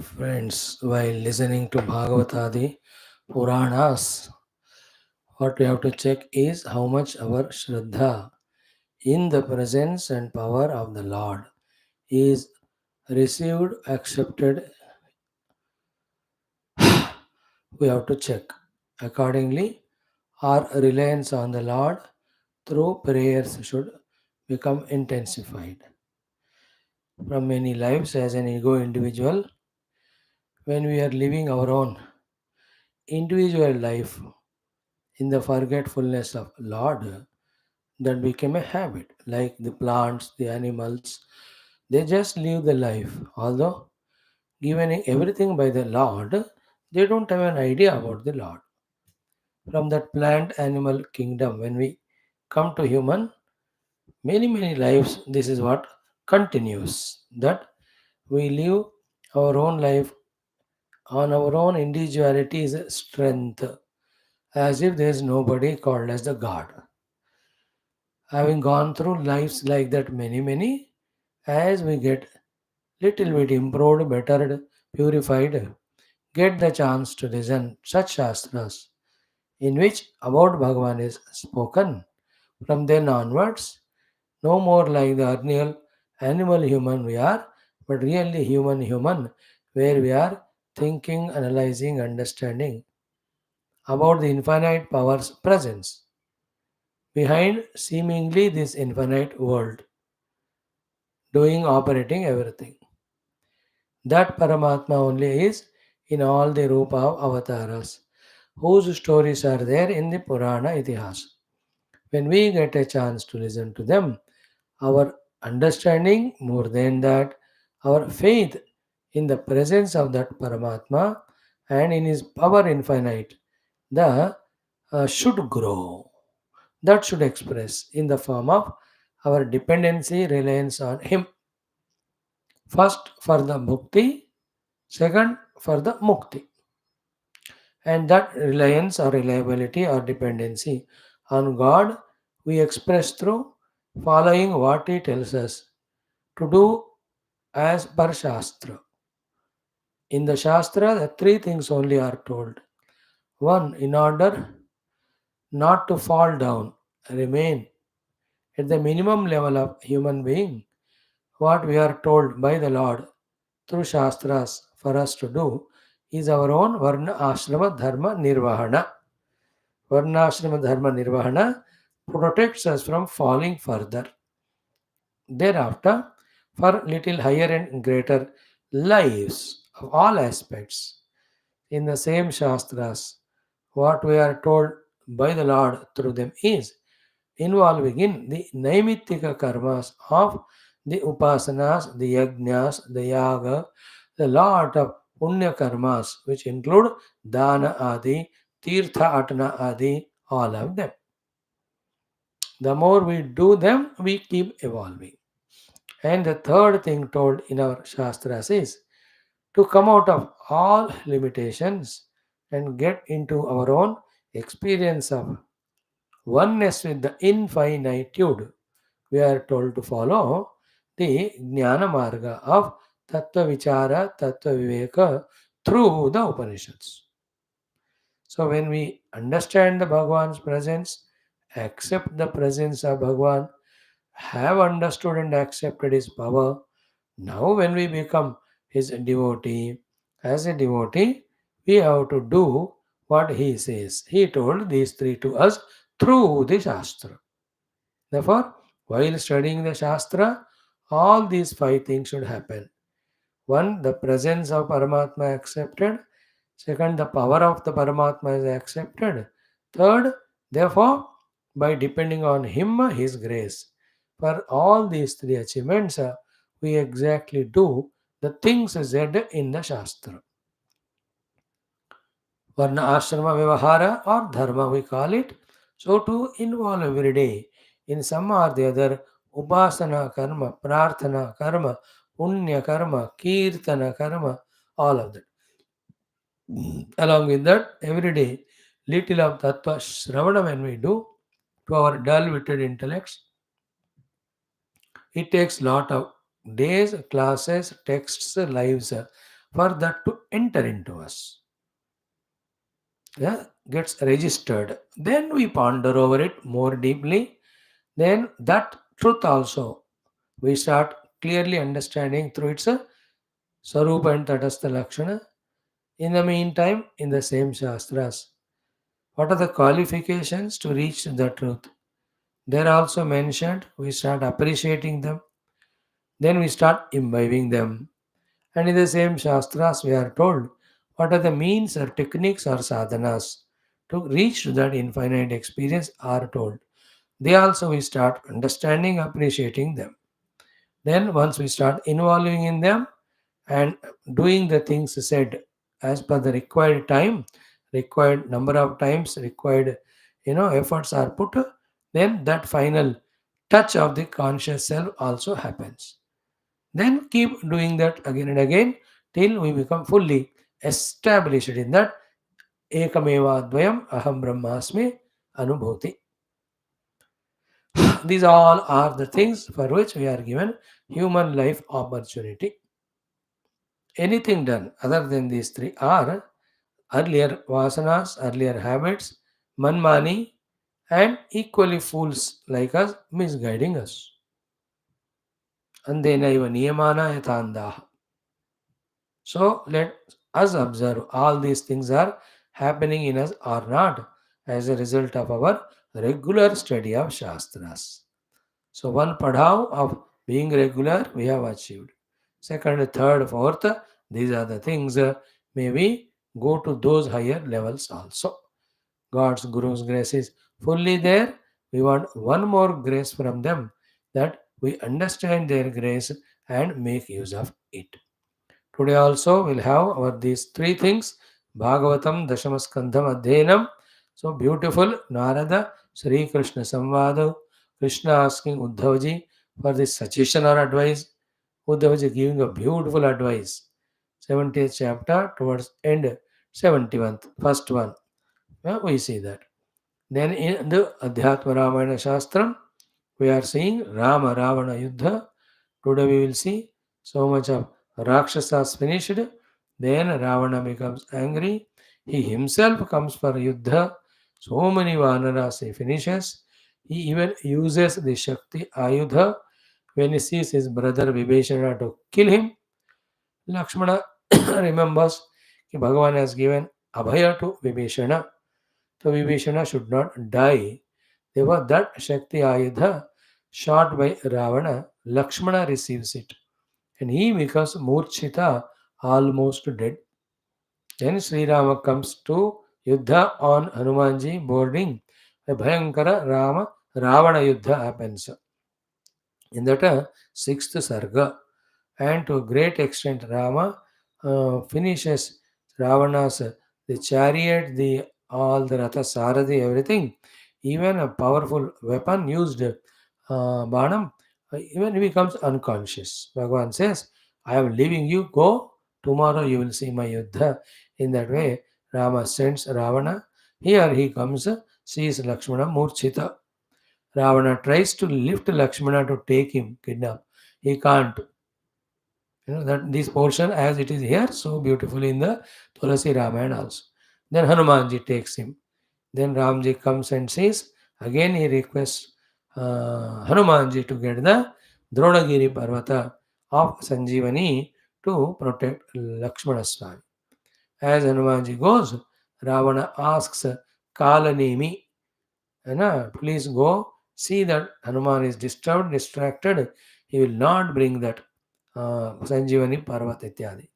Friends, while listening to Bhagavata, the Puranas, what we have to check is how much our Shraddha in the presence and power of the Lord is received, accepted. We have to check. Accordingly, our reliance on the Lord through prayers should become intensified. From many lives as an ego individual, when we are living our own individual life in the forgetfulness of Lord, that became a habit. Like the plants, the animals, they just live the life. Although given everything by the Lord, they don't have an idea about the Lord. From that plant animal kingdom, when we come to human, many lives, this is what continues. That we live our own life on our own individuality is a strength, as if there is nobody called as the God. Having gone through lives like that many, as we get little bit improved, bettered, purified, get the chance to listen such shastras in which about Bhagavan is spoken. From then onwards, no more like the earlier animal human we are, but really human, where we are thinking, analyzing, understanding about the infinite power's presence behind seemingly this infinite world, doing, operating everything. That Paramatma only is in all the Rupa of avatars, whose stories are there in the Purana Itihas. When we get a chance to listen to them, our understanding, more than that, our faith in the presence of that Paramatma and in his power infinite, the should grow. That should express in the form of our dependency, reliance on him. First for the bhukti, second for the mukti. And that reliance or reliability or dependency on God we express through following what He tells us to do as per Shastra. In the Shastra, the three things only are told. One, in order not to fall down, remain at the minimum level of human being, what we are told by the Lord through Shastras for us to do is our own Varna Ashrama Dharma Nirvahana. Varnashrama Dharma Nirvahana protects us from falling further. Thereafter, for little higher and greater lives of all aspects, in the same Shastras, what we are told by the Lord through them is involving in the Naimittika karmas of the Upasanas, the Yajnas, the Yaga, the lot of Punya karmas, which include Dana Adi, Tirtha Atana Adi, all of them. The more we do them, we keep evolving. And the third thing told in our Shastras is to come out of all limitations and get into our own experience of oneness with the infinitude. We are told to follow the Jnana Marga of Tattva Vichara, Tattva Viveka through the Upanishads. So when we understand the Bhagavan's presence, accept the presence of Bhagavan, have understood and accepted his power, now when we become his devotee, as a devotee, we have to do what he says. He told these three to us through the Shastra. Therefore, while studying the Shastra, all these five things should happen. One, the presence of Paramatma accepted. Second, the power of the Paramatma is accepted. Third, therefore, by depending on Him, His grace. For all these three achievements, we exactly do the things said in the Shastra. Varna ashrama vyavahara or dharma we call it. So to involve every day in some or the other upasana karma, prarthana karma, punya karma, kirtana karma, all of that. Along with that, every day, little of tattva shravana when we do to our dull-witted intellects, it takes lot of days, classes, texts, lives for that to enter into us. Yeah, gets registered. Then we ponder over it more deeply. Then that truth also we start clearly understanding through its Sarupa and Tatastha Lakshana. In the meantime, in the same Shastras, what are the qualifications to reach the truth? They're also mentioned. We start appreciating them. Then we start imbibing them. And in the same Shastras, we are told what are the means or techniques or sadhanas to reach to that infinite experience are told. They also we start understanding, appreciating them. Then once we start involving in them and doing the things said as per the required time, required number of times, required efforts are put, then that final touch of the conscious self also happens. Then keep doing that again and again till we become fully established in that ekameva dvayam aham brahmasmi anubhuti. These all are the things for which we are given human life opportunity. Anything done other than these three are earlier vasanas, earlier habits, manmani, and equally fools like us misguiding us. Andenaiva niyamana yatandaha. So let us observe all these things are happening in us or not as a result of our regular study of Shastras. So one padhav of being regular we have achieved. Second, third, fourth, these are the things. May we go to those higher levels also. God's Guru's grace is fully there. We want one more grace from them that we understand their grace and make use of it. Today also we'll have our these three things Bhagavatam Dashamaskandham Adhenam. So beautiful Narada Sri Krishna Samvada. Krishna asking Uddhavaji for this suggestion or advice. Uddhavaji giving a beautiful advice. 70th chapter towards end 71st, first one. Yeah, we see that. Then in the Adhyatma Ramayana Shastram, we are seeing Rama Ravana Yuddha. Today we will see so much of Rakshasas finished. Then Ravana becomes angry. He himself comes for Yuddha. So many Vanaras he finishes. He even uses the Shakti Ayudha when he sees his brother Vibhishana to kill him. Lakshmana remembers that Bhagavan has given Abhaya to Vibhishana. So Vibhishana should not die. Therefore, that Shakti Ayudha shot by Ravana, Lakshmana receives it and he becomes Murchita, almost dead. Then Sri Rama comes to Yuddha on Hanumanji boarding. A Bhayankara Rama Ravana Yuddha happens. In that sixth Sarga, and to a great extent Rama finishes Ravana's the chariot, the all the Ratha Saradi, everything, even a powerful weapon used Banam, even he becomes unconscious. Bhagavan says, I am leaving you, go, tomorrow you will see my Yuddha. In that way, Rama sends Ravana. Here he comes, sees Lakshmana Murchita. Ravana tries to lift Lakshmana to take him, kidnap. He can't. That this portion as it is here so beautifully in the Tulasi Ramayana also. Then Hanumanji takes him. Then Ramji comes and says, again he requests Hanumanji to get the Dronagiri Parvata of Sanjeevani to protect Lakshmana Swami. As Hanumanji goes, Ravana asks Kalanemi, please go see that Hanuman is disturbed, distracted. He will not bring that Sanjeevani Parvat Ityadi.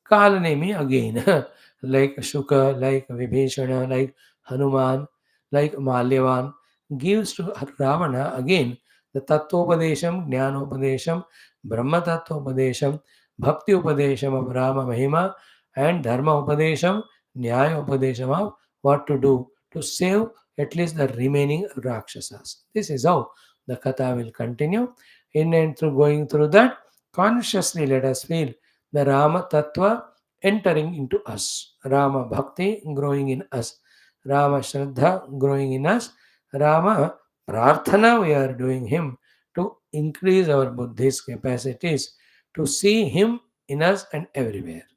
Kalanemi again, like Shuka, like Vibhishana, like Hanuman, like Malyavan, gives to Ravana again the Tattvopadesham, Jnanopadesham, Brahma Tattvopadesham, Bhakti Upadesham of Rama Mahima, and Dharma Upadesham, Nyaya Upadesham of what to do to save at least the remaining Rakshasas. This is how the Katha will continue. In and through going through that, consciously let us feel the Rama Tattva entering into us, Rama Bhakti growing in us, Rama Shraddha growing in us, Rama Prarthana we are doing Him to increase our Buddhist capacities to see Him in us and everywhere.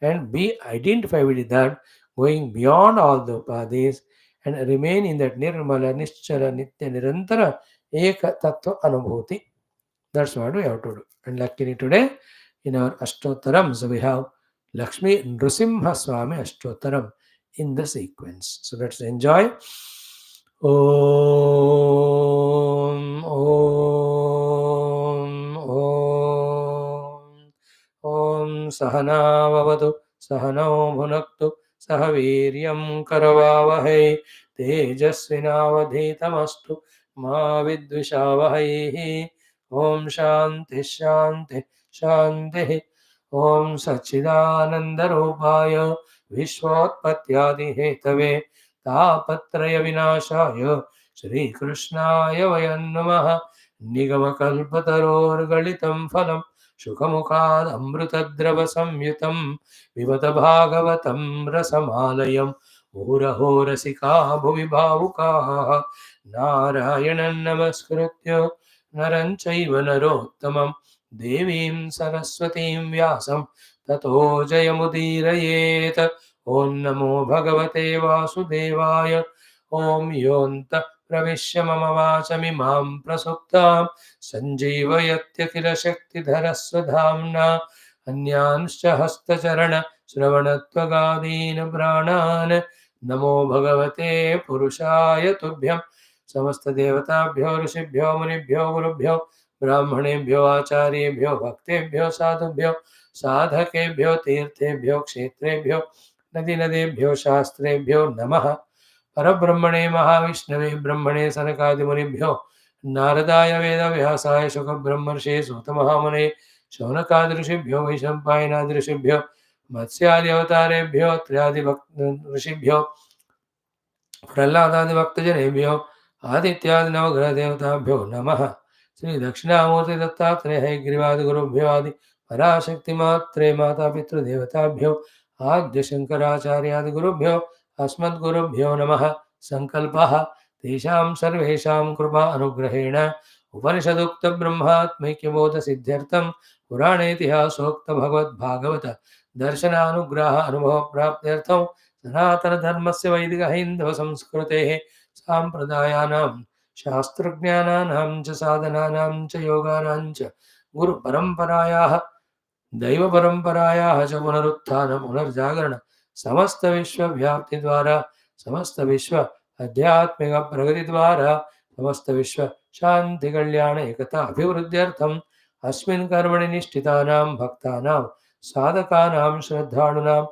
and be identified with that, going beyond all the upadhis and remain in that nirmala, nischala, nitya, nirantara, eka tattva anubhuti. That's what we have to do. And luckily today, in our Ashtotarams, we have Lakshmi Nrsimha Swami Ashtotaram in the sequence. So let's enjoy. Om, Om, Om. Om Sahana Vavadu, Sahano Bhunaktu, Sahaviryam Karavavahai, Tejasvinavadhitamastu, Ma Vidvishavahai. Om Shanti Shanti Shanti. Om Sachidanandarupaya Vishwotpatyadi Hetave Tapatraya Vinashaya Shri Krishnaya Vayan Namaha. Nigamakalpatarorgalitam phalam Shukamukad Amrutadrava Samyutam Vivata Bhagavatam Rasamalayam Muraho Rasika Bhuvi Bhavukaha Narayanan Namaskritya Naran Chaiva Narottamam Devim Saraswatim Vyasam Tato Jayamudirayet. Om Namo Bhagavate Vasudevaya. Om Yonta Pravishya Mama Vachamimam Prasuptam Sanjeevayatya Kila Shaktidhara Swadhamna Anyanscha Hastacharana Shravanatvagadina Pranan Namo Bhagavate Purushaya Tubhyam समस्त देवताभ्यो ऋषिभ्यो मुनिभ्यो गुरुभ्यो ब्राह्मणेभ्यो आचार्येभ्यो भक्तेभ्यो साधुभ्यो साधकेभ्यो तीर्थेभ्यो क्षेत्रेभ्यो नदी नदेभ्यो शास्त्रेभ्यो नमः। परब्रह्मणे महाविष्णवे ब्रह्मणे सनकादिमुनिभ्यो नारदाय वेदव्यासाय शुकब्रह्मर्षे सूतमहामुने शौनकादृषिभ्यो वैशम्पायनादृषिभ्यो मत्स्यादि अवतारेभ्यो त्रयादि ऋषिभ्यो प्रह्लादादि भक्तजनेभ्यो आदित्यादि नवग्रह देवताभ्यो नमः। श्री दक्षिणामूर्ति दत्तात्रेय गिरिवादि गुरुभ्यो आदि पराशक्ति मात्रे माता पितृदेवताभ्यो आद्य शंकराचार्यादि गुरुभ्यो अस्मद्गुरुभ्यो नमः। संकल्पः तेषां सर्वेषां कृपा अनुग्रहेण उपनिषदुक्त ब्रह्मात्मैक्यबोध सिद्ध्यर्थं पुराणेतिहासोक्त भगवद्भागवत दर्शनानुग्रह अनुभव प्राप्त्यर्थं सनातन धर्मस्य वैदिक हैन्दव संस्कृतेः साम्प्रदायानां शास्त्रज्ञानानां च साधनानां च योगानां च गुरुपरम्परायाः दैवपरम्परायाः च पुनरुत्थान पुनर्जागरण समस्त विश्वव्याप्ति द्वारा समस्त विश्व आध्यात्मिक प्रगति द्वारा समस्त विश्व शांति कल्याण एकता अभिवृद्ध्यर्थम् अस्मिन् कर्मणि निष्ठितानां भक्तानां साधकानां श्रद्धालूनां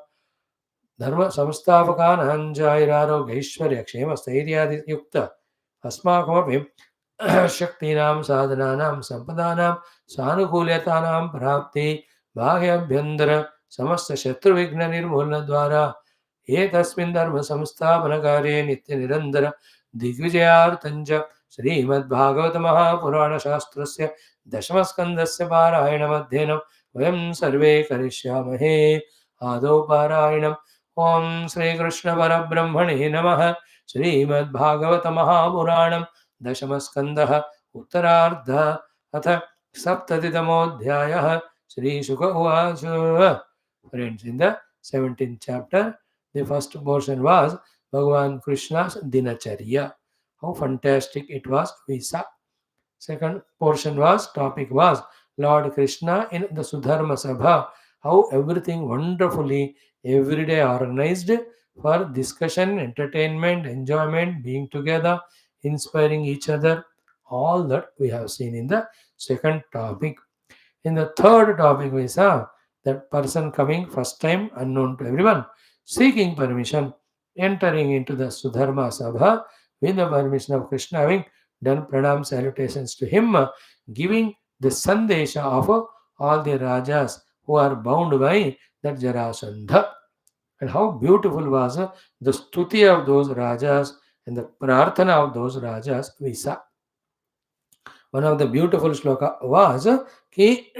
धर्म संस्थापकानां जायरारोग्यैश्वर्य क्षेम स्थैर्यादि युक्त अस्माकमपि शक्तीनां साधनानां संपदानां सानुकूल्यतानां प्राप्ति बाह्याभ्यन्तर समस्त शत्रुविघ्न निर्मूलन द्वारा एतस्मिन् धर्म संस्थापन कार्ये नित्य निरंतर दिग्विजयार्थं च श्रीमद्भागवत महापुराण शास्त्रस्य दशमस्कन्धस्य पारायणमध्ययनं वयं सर्वे करिष्यामहे। आदौ पारायणम्। ओम श्री कृष्ण परब्रह्मणे नमः। श्रीमद्भागवत महापुराणं दशमस्कन्धः उत्तरार्धः अथ सप्ततितमोऽध्यायः। श्रीशुक उवाच। Friends, in the 17th chapter, the first portion was Bhagavan Krishna's Dinacharya. How fantastic it was, Vyasa. Second portion topic was Lord Krishna in the Sudharma Sabha. How everything wonderfully every day organized for discussion, entertainment, enjoyment, being together, inspiring each other. All that we have seen in the second topic. In the third topic, we saw that person coming first time unknown to everyone, seeking permission, entering into the Sudharma Sabha with the permission of Krishna, having done pranam salutations to him, giving the sandesha of all the rajas who are bound by that Jarasandha. And how beautiful was the stuti of those rajas and the prarthana of those rajas we saw. One of the beautiful shloka was ki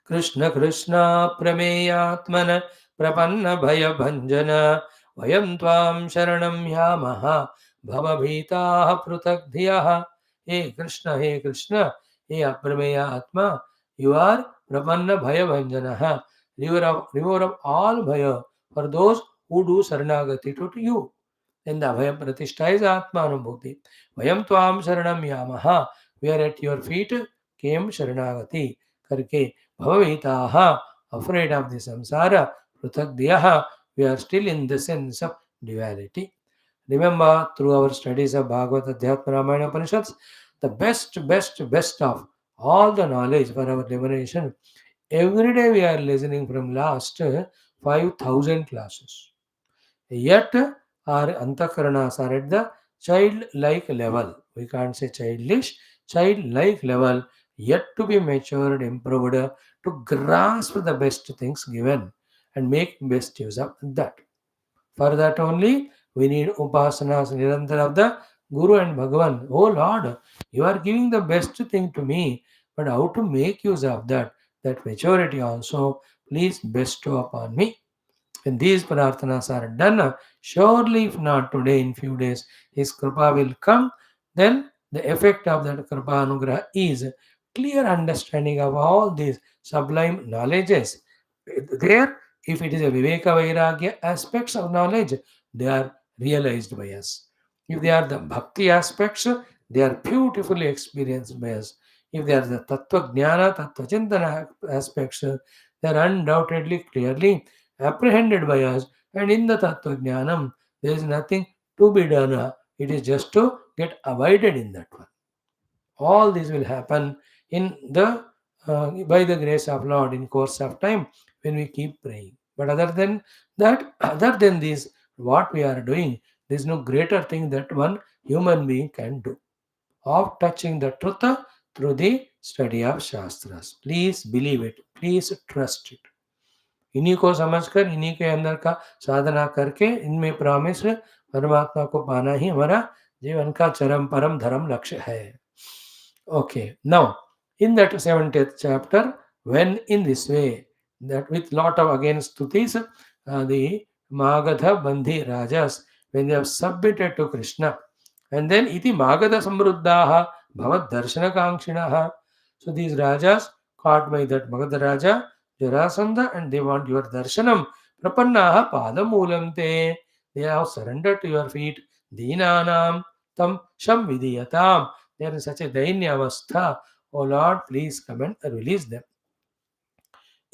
Krishna Krishna Prameyatmana Prapanna Bhaya Bhanjana Vayam Tvam Sharanam Yamaha Bhavabhitaha Prutagdhiyaha. Hey Krishna, hey Aprameya Atma, you are Prapanna Bhaya Bhanjanaha. remover of all bhaya for those who do saranagati to you. Then the Abhaya Pratishtha is Atma Anubhuti. Vayam Tvam Sharanam Yamaha. We are at your feet. Kem Sharanagati. Karke Bhavavitaha. Afraid of the samsara. Pruthagdiyaha. We are still in the sense of duality. Remember, through our studies of Bhagavata, Dhyatma, Ramayana, Upanishads, the best of all the knowledge for our liberation. Every day we are listening from last 5,000 classes. Yet our antakaranas are at the childlike level. We can't say childish, childlike level, yet to be matured, improved, to grasp the best things given and make best use of that. For that only we need upasanas nirantara of the Guru and Bhagavan. Oh Lord, you are giving the best thing to me, but how to make use of that maturity also, please bestow upon me. When these prarthanas are done, surely if not today, in few days, His Kripa will come. Then the effect of that Kripa Anugraha is clear understanding of all these sublime knowledges. There, if it is a Viveka Vairagya aspects of knowledge, they are realized by us. If they are the Bhakti aspects, they are beautifully experienced by us. If they are the Tattva Jnana, Tattva Chintana aspects, they are undoubtedly clearly apprehended by us, and in the Tattva Jnanam, there is nothing to be done. It is just to get abided in that one. All this will happen in the by the grace of Lord in course of time when we keep praying. But other than that, other than this, what we are doing, there is no greater thing that one human being can do of touching the truth through the study of Shastras. Please believe it. Please trust it. इन्हीं को समझकर इन्हीं के अंदर का साधना करके इनमें promise परमात्मा को पाना ही हमारा जीवन का चरम परम धर्म लक्ष्य है. Okay, now in that 70th chapter, when in this way, that with lot of again stutis, the Magadha Bandhi Rajas, when they have submitted to Krishna, and then iti Magadha Samruddhaha Bhavat Darshana Kankshinaha. So these Rajas caught by that Magadha Raja, Jarasandha, and they want your darshanam. Prapannaha Padamulam te. They have surrendered to your feet. Deenanam tam sham vidiyatam. They are in such a dainya avastha. Oh Lord, please come and release them.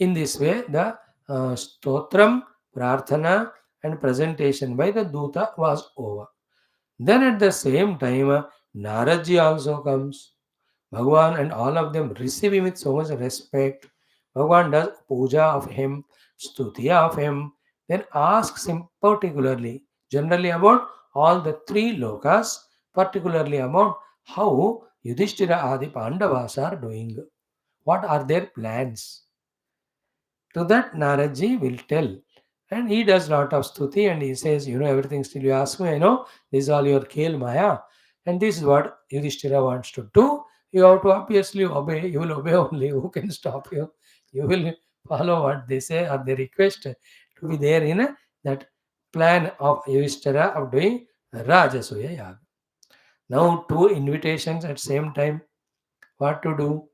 In this way, the stotram, prarthana, and presentation by the Duta was over. Then at the same time, Naradji also comes. Bhagwan and all of them receive him with so much respect. Bhagwan does puja of him, stuti of him, then asks him particularly, generally about all the three lokas, particularly about how Yudhishthira Adi Pandavas are doing. What are their plans? To that Naradji will tell. And he does lot of stuti and he says, everything still you ask me, I know, this is all your Khel Maya. And this is what Yudhishthira wants to do. You have to obviously obey. You will obey only. Who can stop you? You will follow what they say or they request to be there in that plan of Yudhishthira of doing Rajasuya Yaga. Now two invitations at same time. What to do?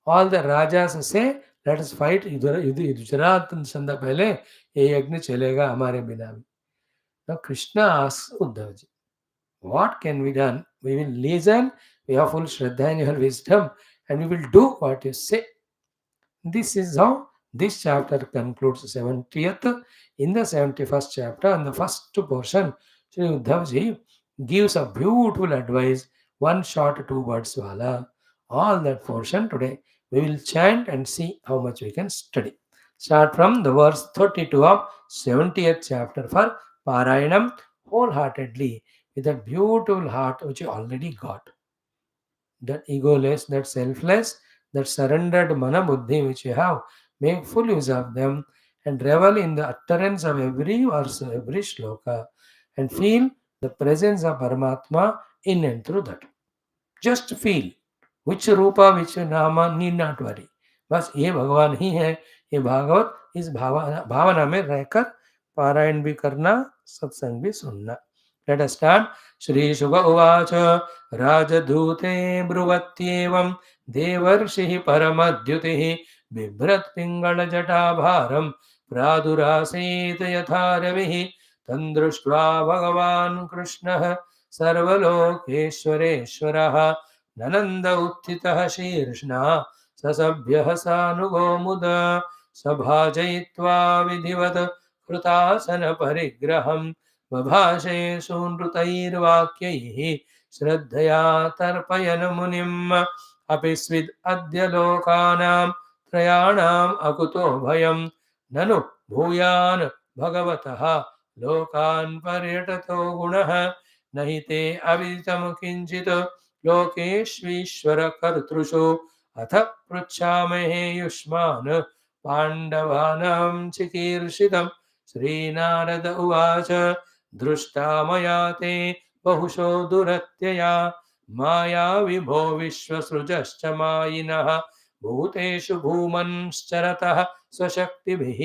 All the Rajas say, let us fight Yudhishthira Sanda pehle ye yagna chalega hamare bina. Now Krishna asks Uddhavji, what can be done? We will listen, we have full Shraddha in your wisdom, and we will do what you say. This is how this chapter concludes 70th. In the 71st chapter, and the first portion, Sri Uddhavji gives a beautiful advice, one short, two words wala. All that portion today we will chant and see how much we can study. Start from the verse 32 of 70th chapter for Parayanam wholeheartedly with that beautiful heart which you already got. That egoless, that selfless, that surrendered mana buddhi which you have, make full use of them and revel in the utterance of every verse, every shloka, and feel the presence of Paramatma in and through that. Just feel which Rupa which नामा need not worry. बस ये भगवान ही है. ये भागवत इस भावना में रहकर पारायण भी करना, सत्संग भी सुनना. Let us start श्रीशुक उवाच राजधूते ब्रुवत्येवं देवर्षिः परमद्युतिः बिभ्रत्पिङ्गलजटाभारं प्रादुरासीत् यथा रविः तं दृष्ट्वा भगवान् कृष्णः सर्वलोकेश्वरेश्वरः ननन्द उत्थितः शीर्ष्णा ससभ्यः सानुगो मुदा सभाजयित्वा विधिवत् कृतासनपरिग्रहं बभाषे सूनृतैर्वाक्यैः श्रद्धया तर्पयन् मुनिम् अपि स्विद् अद्य लोकानां त्रयाणाम् अकुतो भयं ननु भूयान् भगवतः लोकान् पर्यटतो गुणः न हि ते अविदितं किञ्चित् लोकेष्वीश्वरकर्तृषु अथ पृच्छामहे युष्मान् पाण्डवानां चिकीर्षितं श्रीनारद उवाच दृष्टा मया ते बहुशो दुरत्यया मायाविभो विश्वसृजश्च मायिनः भूतेषु भूमंश्चरतः स्वशक्तिभिः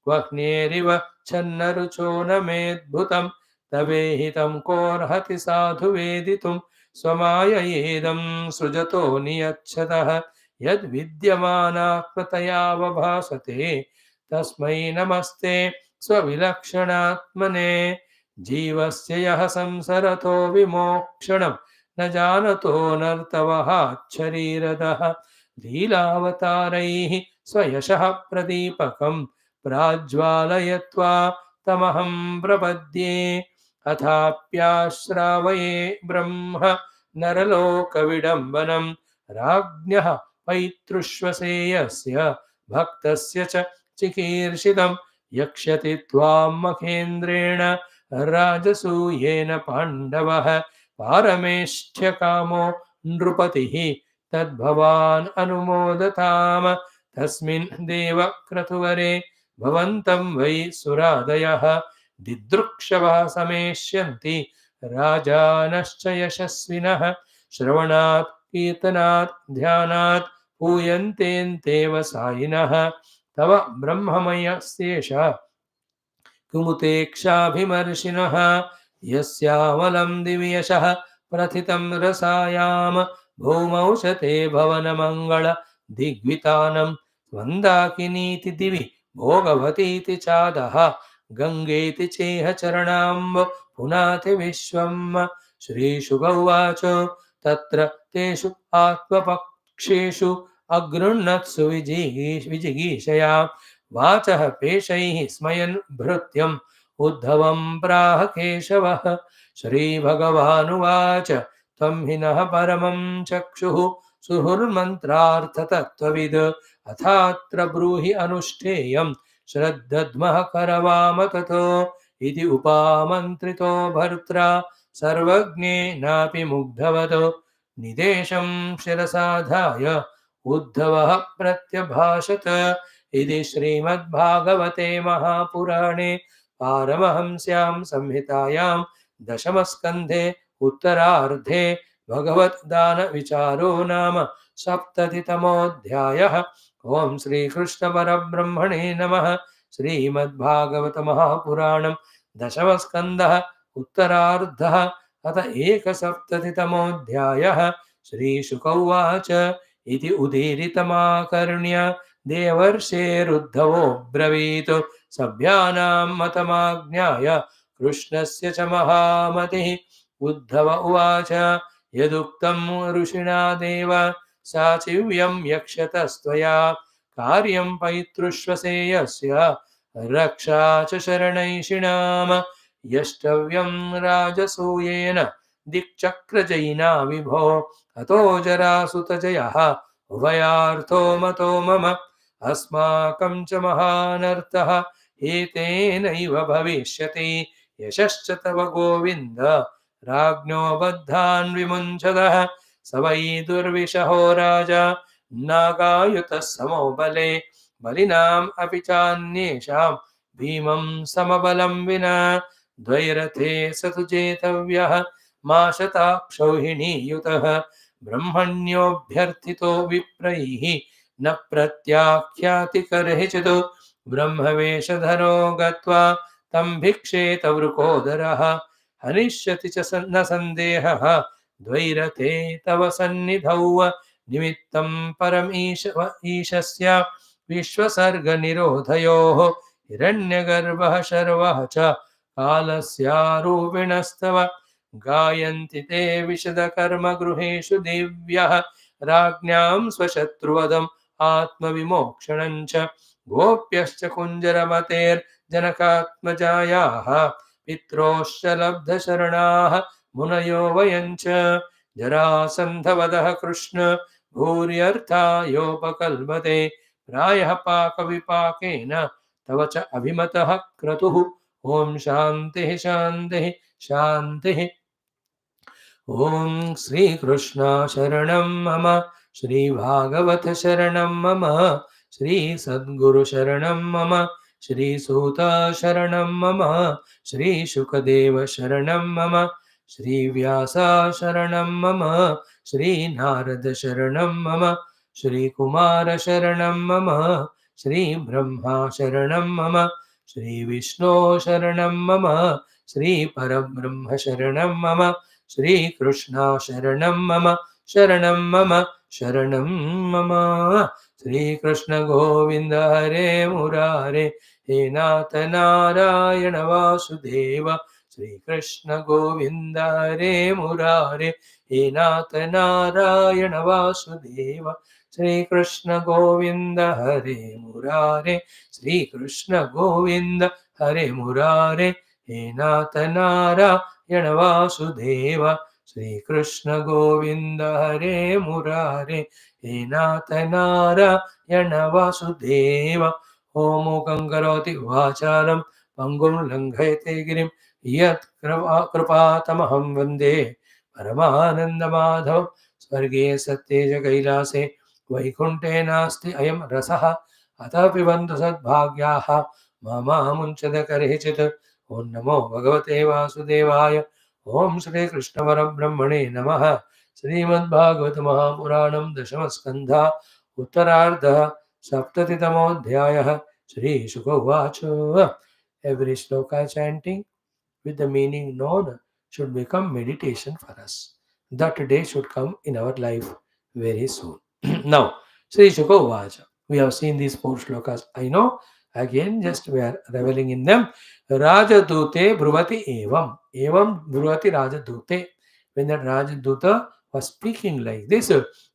क्वह्नेरिव छन्नरुचो न मेद्भुतं तवेहितं कोऽर्हति साधु वेदितुं स्वमाययेदं सृजतो नियच्छतः यद्विद्यमानात्मतयावभासते तस्मै नमस्ते स्वविलक्षणात्मने जीवस्य यः संसरतो विमोक्षणं न जानतो नर्तवहाच्छरीरदः लीलावतारैः स्वयशः प्रदीपकं प्राज्वालयत्वा तमहं प्रपद्ये अथाप्याश्रावये ब्रह्म नरलोकविडम्बनं राज्ञः पैतृष्वसेयस्य भक्तस्य च चिकीर्षितं यक्ष्यति त्वां मखेन्द्रेण राजसूयेन पाण्डवः पारमेष्ठ्यकामो नृपतिः तद्भवान् अनुमोदताम् तस्मिन् देवक्रतुवरे भवन्तं वै सुरादयः दिदृक्षवः समेष्यन्ति राजानश्च यशस्विनः श्रवणात् कीर्तनात् ध्यानात् पूयन्तेऽन्तेव सायिनः तव ब्रह्ममयस्येष कुमुतेक्षाभिमर्शिनः यस्यामलं दिव्यशः प्रथितं रसायां भूमौ शते भवनमङ्गल दिग्वितानं मन्दाकिनीति दिवि भोगवतीति चादः गङ्गेति चेह चरणाम्ब पुनाति विश्वम् श्रीशुक उवाच तत्र तेषु आत्मपक्षेषु अगृह्णत्सु विजिगीषया वाचः पेशैः स्मयन् भृत्यम् उद्धवं प्राह केशवः श्रीभगवानुवाच त्वं हि नः परमं चक्षुः सुहृन्मन्त्रार्थतत्त्वविद् अथात्र ब्रूहि अनुष्ठेयं श्रद्धध्मः करवाम ततो इति उपामन्त्रितो भर्त्रा सर्वज्ञेनापि मुग्धवतो निदेशं शिरसाधाय उद्धवः प्रत्यभाषत इति श्रीमद्भागवते महापुराणे पारमहंस्यां संहितायां दशमस्कन्धे उत्तरार्धे भगवद्दानविचारो नाम सप्ततितमोऽध्यायः। ओं श्रीकृष्णपरब्रह्मणे नमः। श्रीमद्भागवत महापुराणं दशमस्कन्धः उत्तरार्धः अथ एकसप्ततितमोऽध्यायः। श्रीशुक उवाच इति उदीरितमाकर्ण्य देवर्षेरुद्धवो ब्रवीत् सभ्यानां मतमाज्ञाय कृष्णस्य च महामतिः। उद्धव उवाच यदुक्तं ऋषिणा देव साचिव्यं यक्ष्यतस्त्वया कार्यं पैतृष्वसेयस्य रक्षा च शरणैषिणाम् यष्टव्यं राजसूयेन दिक्चक्रजयिना विभो अतो जरासुतजयः उभयार्थो मतो मम अस्माकं च महानर्थः एतेनैव भविष्यति यशश्च तव गोविन्द राज्ञो बद्धान् विमुञ्चतः स वै दुर्विशहो राजा नागायुतः समो बले बलिनाम् अपि चान्येषां भीमं समबलं विना द्वैरथे स तु जेतव्यः मा शताक्षौहिणीयुतः ब्रह्मण्योऽभ्यर्थितो विप्रैः न प्रत्याख्याति कर्हिचित् ब्रह्मवेषधरो गत्वा तं भिक्षेत वृकोदरः हनिष्यति च न सन्देहः द्वैरथे तव सन्निधौ निमित्तं ईशस्य विश्वसर्गनिरोधयोः हिरण्यगर्भः शर्वः च कालस्यारूपिणस्तव गायन्ति ते विशदकर्मगृहेषु दिव्यः राज्ञां स्वशत्रुवधम् आत्मविमोक्षणं च गोप्यश्च कुञ्जरमतेर्जनकात्मजायाः पित्रोश्च लब्धशरणाः मुनयो वयञ्च जरासन्धवदः कृष्ण भूर्यर्थायोपकल्पते प्रायः पाकविपाकेन तव च अभिमतः क्रतुः ॐ शान्तिः शान्तिः शान्तिः। ॐ श्रीकृष्ण शरणं मम श्रीभागवत शरणं मम श्रीसद्गुरु शरणं मम श्रीसूत शरणं मम श्रीशुकदेव शरणं मम श्रीव्यास शरणं मम श्रीनारद शरणं मम श्रीकुमार शरणं मम श्रीब्रह्मा शरणं मम श्रीविष्णु शरणं मम श्रीपरब्रह्म शरणं मम श्रीकृष्ण शरणं मम शरणं मम शरणं मम। श्रीकृष्ण गोविन्द हरे मुरारे हे नाथ नारायण वासुदेव श्रीकृष्ण गोविन्द हरे मुरारे हे नाथ नारायण वासुदेव श्रीकृष्ण गोविन्द हरे मुरारे श्रीकृष्ण गोविन्द हरे मुरारे हे नाथ नारायण वासुदेव श्रीकृष्ण गोविन्द हरे मुरारे हे नाथ नारायण वासुदेव। ॐ मूकं करोति वाचालं पङ्गुं लङ्घयते गिरिं यत् कृपातमहं वन्दे परमानन्दमाधवं स्वर्गे सत्ये च कैलासे वैकुण्ठे नास्ति अयं रसः अतः पिबन्तु सद्भाग्याः मामुञ्चत करिचित्। ॐ नमो भगवते वासुदेवाय। ॐ श्रीकृष्ण परब्रह्मणे नमः। श्रीमद्भागवत महापुराणं दशमस्कन्धः उत्तरार्धः सप्ततितमोऽध्यायः। श्रीशुक उवाच Every shloka chanting with the meaning known should become meditation for us. That day should come in our life very soon. Now, Sri Shuka Uvacha. We have seen these 4 shlokas. I know, again, just we are reveling in them. Rajadute Bruvati Evam. Evam Bruvati Rajadute. When that Rajaduta was speaking like this,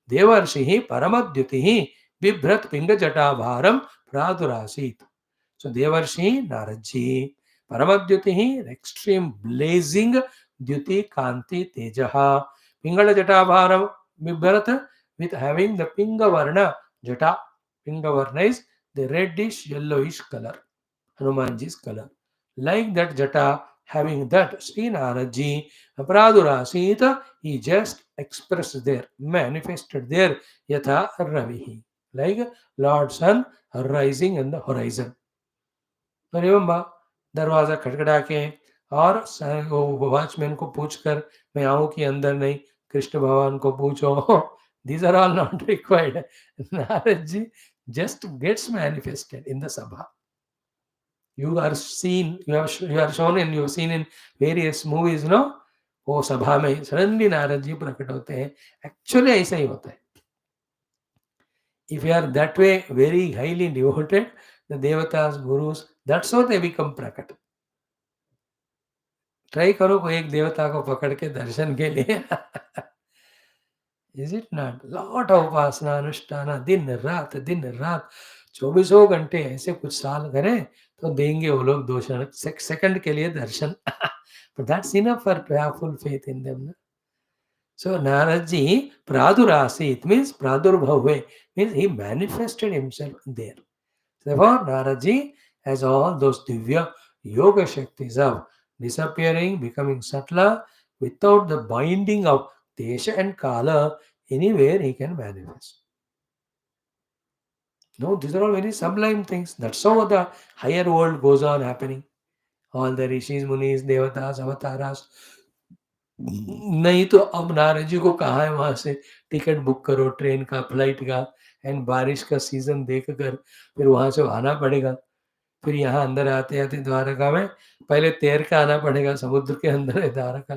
Devarshihi Paramadyutihi Bibhrat Pingajata Bharam Pradurasit. So Devarshi Naradji Paramadyutihi, extreme blazing Dyuti Kanti Tejaha Pingala Jata Bharam Bibharat with having the Pinga Varna Jata. Pinga Varna is the reddish yellowish color, Hanumanji's color. Like that Jata, having that Sri Naradji Pradurasita, he just expressed there, manifested there, Yatha Ravihi, like Lord Sun rising in the horizon. तो remember दरवाजा खटखटा के और watchman को पूछकर मैं आऊं कि अंदर नहीं, कृष्ण भगवान को पूछो. These are all not required. Naradji just gets manifested in the sabha. You are seen, you are shown and you have seen in various movies, no? वो सभा में सडनली नारद जी प्रकट होते हैं. एक्चुअली ऐसा ही होता है. If you are that way very highly devoted, the devatas, gurus, that's how they become prakat. Try करो कोई एक देवता को पकड़ के दर्शन के लिए. Is it not? Lot of उपासना अनुष्ठान, दिन रात 24 घंटे ऐसे कुछ साल करें तो देंगे वो लोग 2 सेकंड के लिए दर्शन. But that's enough for to have full faith in them. So Naradji Pradurasi, it means Pradurbhave, means he manifested himself there. Therefore Naradji has all those Divya Yoga Shaktis of disappearing, becoming subtler, without the binding of Desha and Kala, anywhere he can manifest. No, these are all very sublime things. That's how the higher world goes on happening. All the rishis, munis, devatas, avatars. नहीं तो अब नारद जी को कहाँ है वहां से ticket book करो train का, फ्लाइट का, एंड बारिश का सीजन देख कर फिर वहां से आना पड़ेगा. फिर यहाँ अंदर आते आते द्वारका में पहले तैर के आना पड़ेगा, समुद्र के अंदर है Dwarka,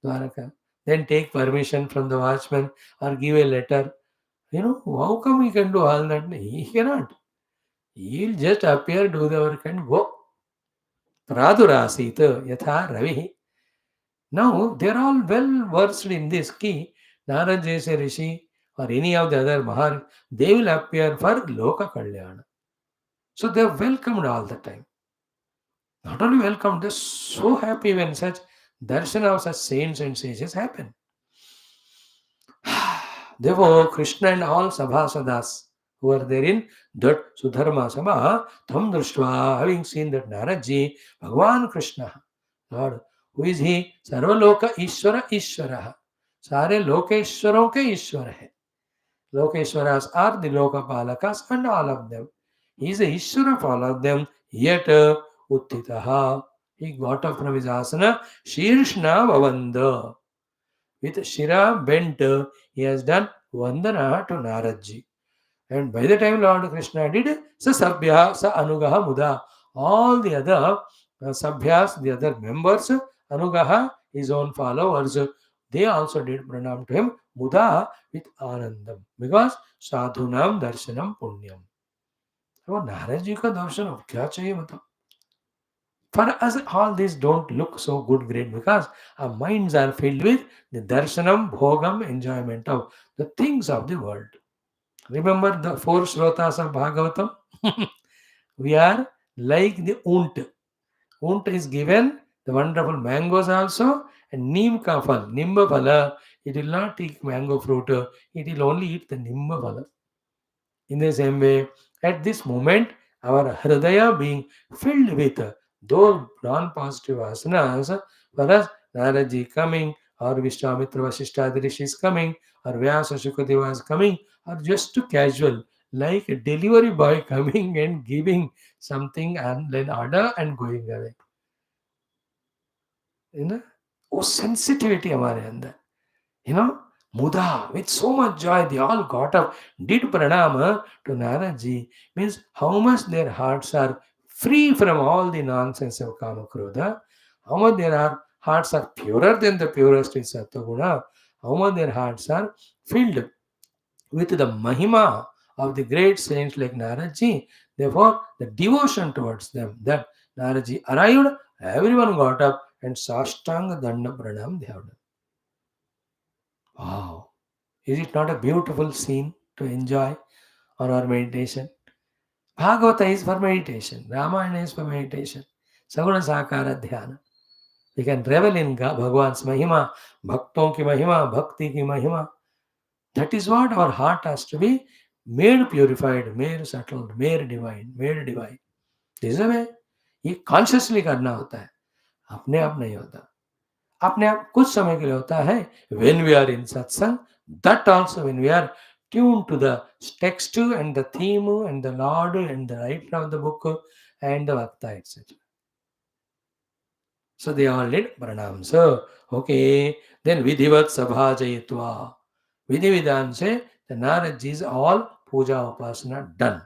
Dwarka. Then take permission from the watchman or give a letter. How come he can do all that? He cannot. He'll just appear, do the work and go. Pradurasita yatha ravi. Now they're all well versed in this key. Narad Jese Rishi or any of the other Mahar, they will appear for Loka Kalyana. So they're welcomed all the time. Not only welcomed, they're so happy when such darshan of such saints and sages happen. Therefore, Krishna and all Sabhasadas who are there in that Sudharma Sabha, Tham Drushva, having seen that Naradji, Bhagavan Krishna, Lord, who is he? Sarvaloka Ishvara Ishvara. सारे लोकेश्वरों के ईश्वर है. Lokeshwaras are the Lokapalakas and all of them. He is the Ishvara of all of them. Yet, Uttitaha, he got up from his asana, Shirshna Vavanda. With Shira bent, he has done Vandana to Naradji. And by the time Lord Krishna did, Sa Sabhya, Sa Anugaha Muda, all the other Sabhyas, the other members, Anugaha, his own followers, they also did pranam to him, Muda with Anandam. Because Sadhunam Darshanam Punyam. तो नारद जी का दर्शन अब क्या चाहिए बताओ. For us, all these don't look so good, great, because our minds are filled with the darshanam, bhogam, enjoyment of the things of the world. Remember the four shrotas of Bhagavatam? We are like the unt. Unt is given the wonderful mangoes also and neem ka phal, nimba phala. It will not take mango fruit, it will only eat the nimba phala. In the same way, at this moment, our hridaya being filled with those non-positive asanas, for us, Naraji coming, or Vishwamitra Vasishtha Rishi is coming, or Vyasa Shukadeva is coming, or just to casual, like a delivery boy coming and giving something and then order and going away. वो sensitivity हमारे अंदर. Muda, with so much joy, they all got up, did pranama to Naraji, means how much their hearts are free from all the nonsense of Kama Krodha, how much their hearts are purer than the purest in Sattva, how much their hearts are filled with the Mahima of the great saints like Naraji. Therefore, the devotion towards them, that Naraji arrived, everyone got up and Sashtanga Danda Pranam they have done. Wow. Is it not a beautiful scene to enjoy on our meditation? Bhagavata is for meditation. Ramayana is for meditation. Saguna Sakara Dhyana. We can revel in Bhagwan's Mahima, Bhakton ki Mahima, Bhakti ki Mahima. That is what our heart has to be made purified, made settled, made divine, made divine. This is the way. ये consciously करना होता है, अपने आप नहीं होता. अपने आप कुछ समय के लिए होता है when we are in satsang, that also when we are tuned to the text and the theme and the Lord and the writer of the book and the Vakta, etc. So they all did pranam. So, okay, then Vidhivat Sabha Jayatva. Vidhi Vidhan say the Naradji's all puja upasana done.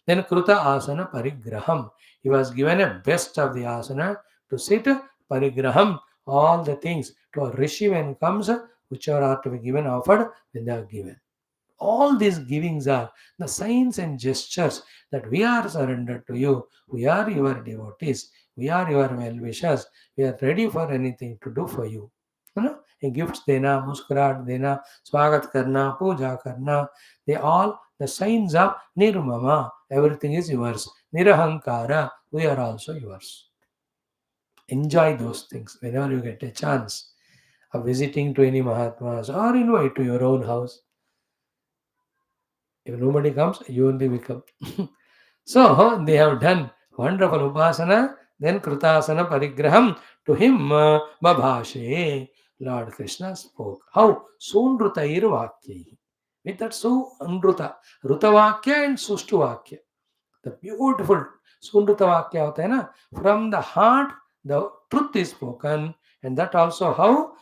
Then Kruta Asana Parigraham. He was given a best of the asana to sit Parigraham, all the things to a rishi when comes, which are to be given, offered when they are given. All these givings are the signs and gestures that we are surrendered to you. We are your devotees. We are your well-wishers. We are ready for anything to do for you. A gifts dena, muskurat dena, swagat karna, puja karna, they all the signs of nirmama. Everything is yours. Nirahankara, we are also yours. Enjoy those things whenever you get a chance of visiting to any Mahatmas or invite to your own house. If nobody comes, you only will come. So they have done wonderful upasana, then Krutasana Parigraham. To him, Babhashe, Lord Krishna spoke. How? Sunrutair Vakya. With that Sunruta, Rutavakya and Sushtu the beautiful Sunruta Vakya hota hai na, from the heart, the truth is spoken, and that also how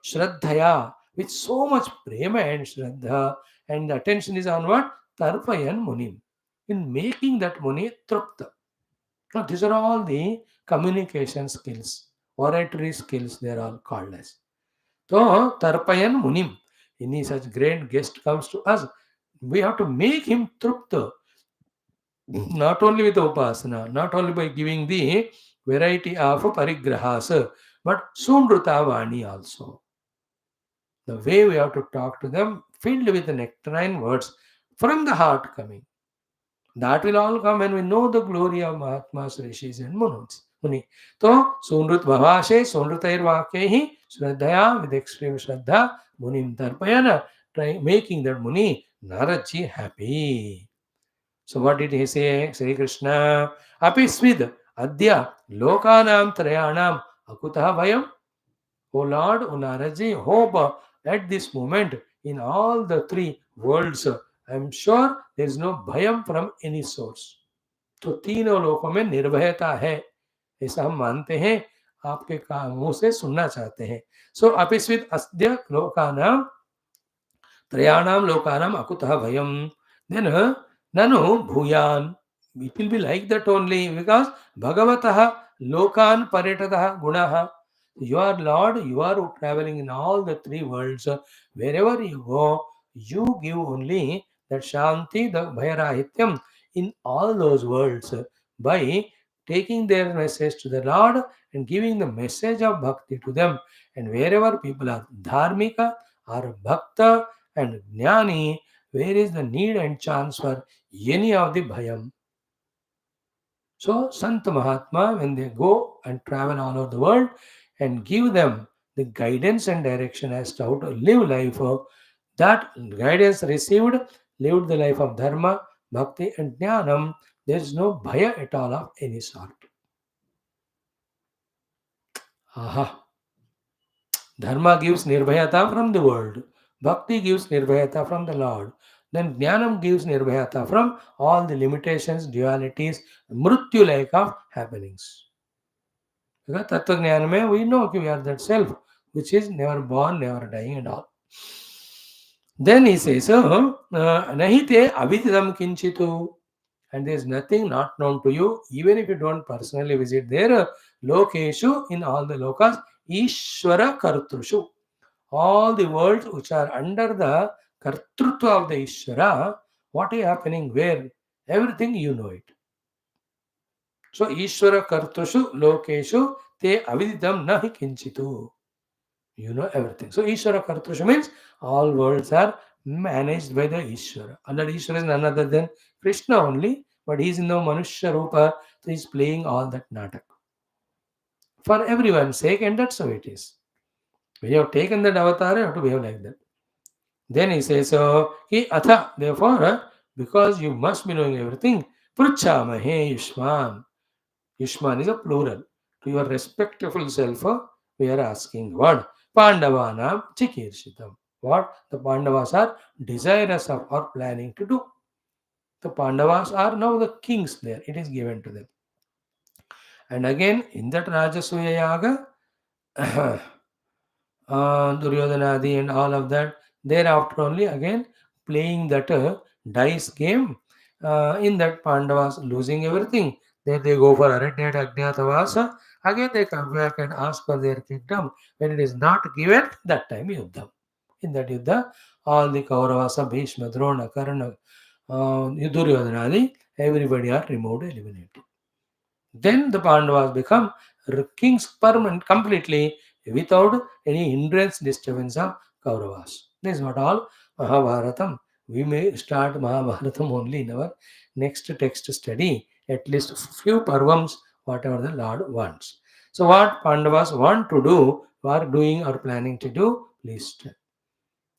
Shraddhaya, with so much prema and Shraddha, and the attention is on what? Tarpayan Munim. In making that Muni Trupta. Now, these are all the communication skills, oratory skills, they are all called as. So, Tarpayan Munim, any such great guest comes to us, we have to make him trupta, not only with upasana, not only by giving the variety of parigrahas, but sumruta vani also. The way we have to talk to them, filled with nectarine words from the heart coming. That will all come when we know the glory of Mahatmas, Rishis, and Munis. Muni. So, Sunrut Bhavashe, Sunrutair Vakehi, Shraddhaya, with extreme Shraddha, Munim Tarpayana, making that Muni, Naradji happy. So, what did he say? Sri Krishna, Apisvid, Adya, Lokanam Trayanam, Akutaha Vayam. O Lord, O Naradji, hope at this moment in all the three worlds, I am sure there is no bhayam from any source. तो तीनों लोकों में निर्भयता है, ऐसा हम मानते हैं, आपके मुंह से सुनना चाहते हैं. सो अपिस्वित अद्य लोकानां त्रयाणां लोकानां अकुतः भयम्. Then nanu bhuyan. It will be like that only because Bhagavatah lokan paritataha gunaha. You are Lord, you are traveling in all the three worlds. Wherever you go, you give only that Shanti, the Bhairahityam in all those worlds by taking their message to the Lord and giving the message of bhakti to them. And wherever people are dharmika or bhakta and jnani, where is the need and chance for any of the bhayam? So, Sant Mahatma, when they go and travel all over the world and give them the guidance and direction as to how to live life, that guidance received, lived the life of dharma, bhakti, and jnanam, there is no bhaya at all of any sort. Aha. Dharma gives nirbhayata from the world. Bhakti gives nirbhayata from the Lord. Then Jnanam gives nirbhayata from all the limitations, dualities, mrityu like of happenings. Because Tattva Jnana mein we know that we are that self, which is never born, never dying and all. Then he says, Nahi te avididam kinchitu. And there is nothing not known to you, even if you don't personally visit there. Lokeshu, in all the lokas, Ishvara Kartrushu. All the worlds which are under the Kartrutva of the Ishvara, what is happening where? Everything you know it. So, Ishvara Kartrushu, Lokeshu, te avididam nahi kinchitu. You know everything. So, Ishvara Kartrushu means all worlds are managed by the Ishvara. And that Ishvara is none other than Krishna only, but he is in the Manushya Rupa, so he is playing all that natak. For everyone's sake, and that's how it is. When you have taken that avatar, you have to behave like that. Then he says, Ki atha, therefore, because you must be knowing everything, Pruchamahe Yushman. Yushman is a plural. To your respectful self, we are asking what? Pandavanam Chikirshitam. What the Pandavas are desirous of or planning to do. The Pandavas are now the kings there. It is given to them. And again, in that Rajasuya Yaga, Duryodhanadi and all of that, thereafter only again playing that dice game. In that Pandavas losing everything. Then they go for Aranyat Ajnatavasa. Again they come back and ask for their kingdom. When it is not given, that time Yuddham. In that Yuddha, all the Kauravasa, Bhishma, Drona, Karna, Duryodhanadi, everybody are removed, eliminated. Then the Pandavas become kings permanent completely without any hindrance, disturbance of Kauravas. This is what all Mahabharatam. We may start Mahabharatam only in our next text study, at least few parvams, whatever the Lord wants. So, what Pandavas want to do, are doing or planning to do, please tell.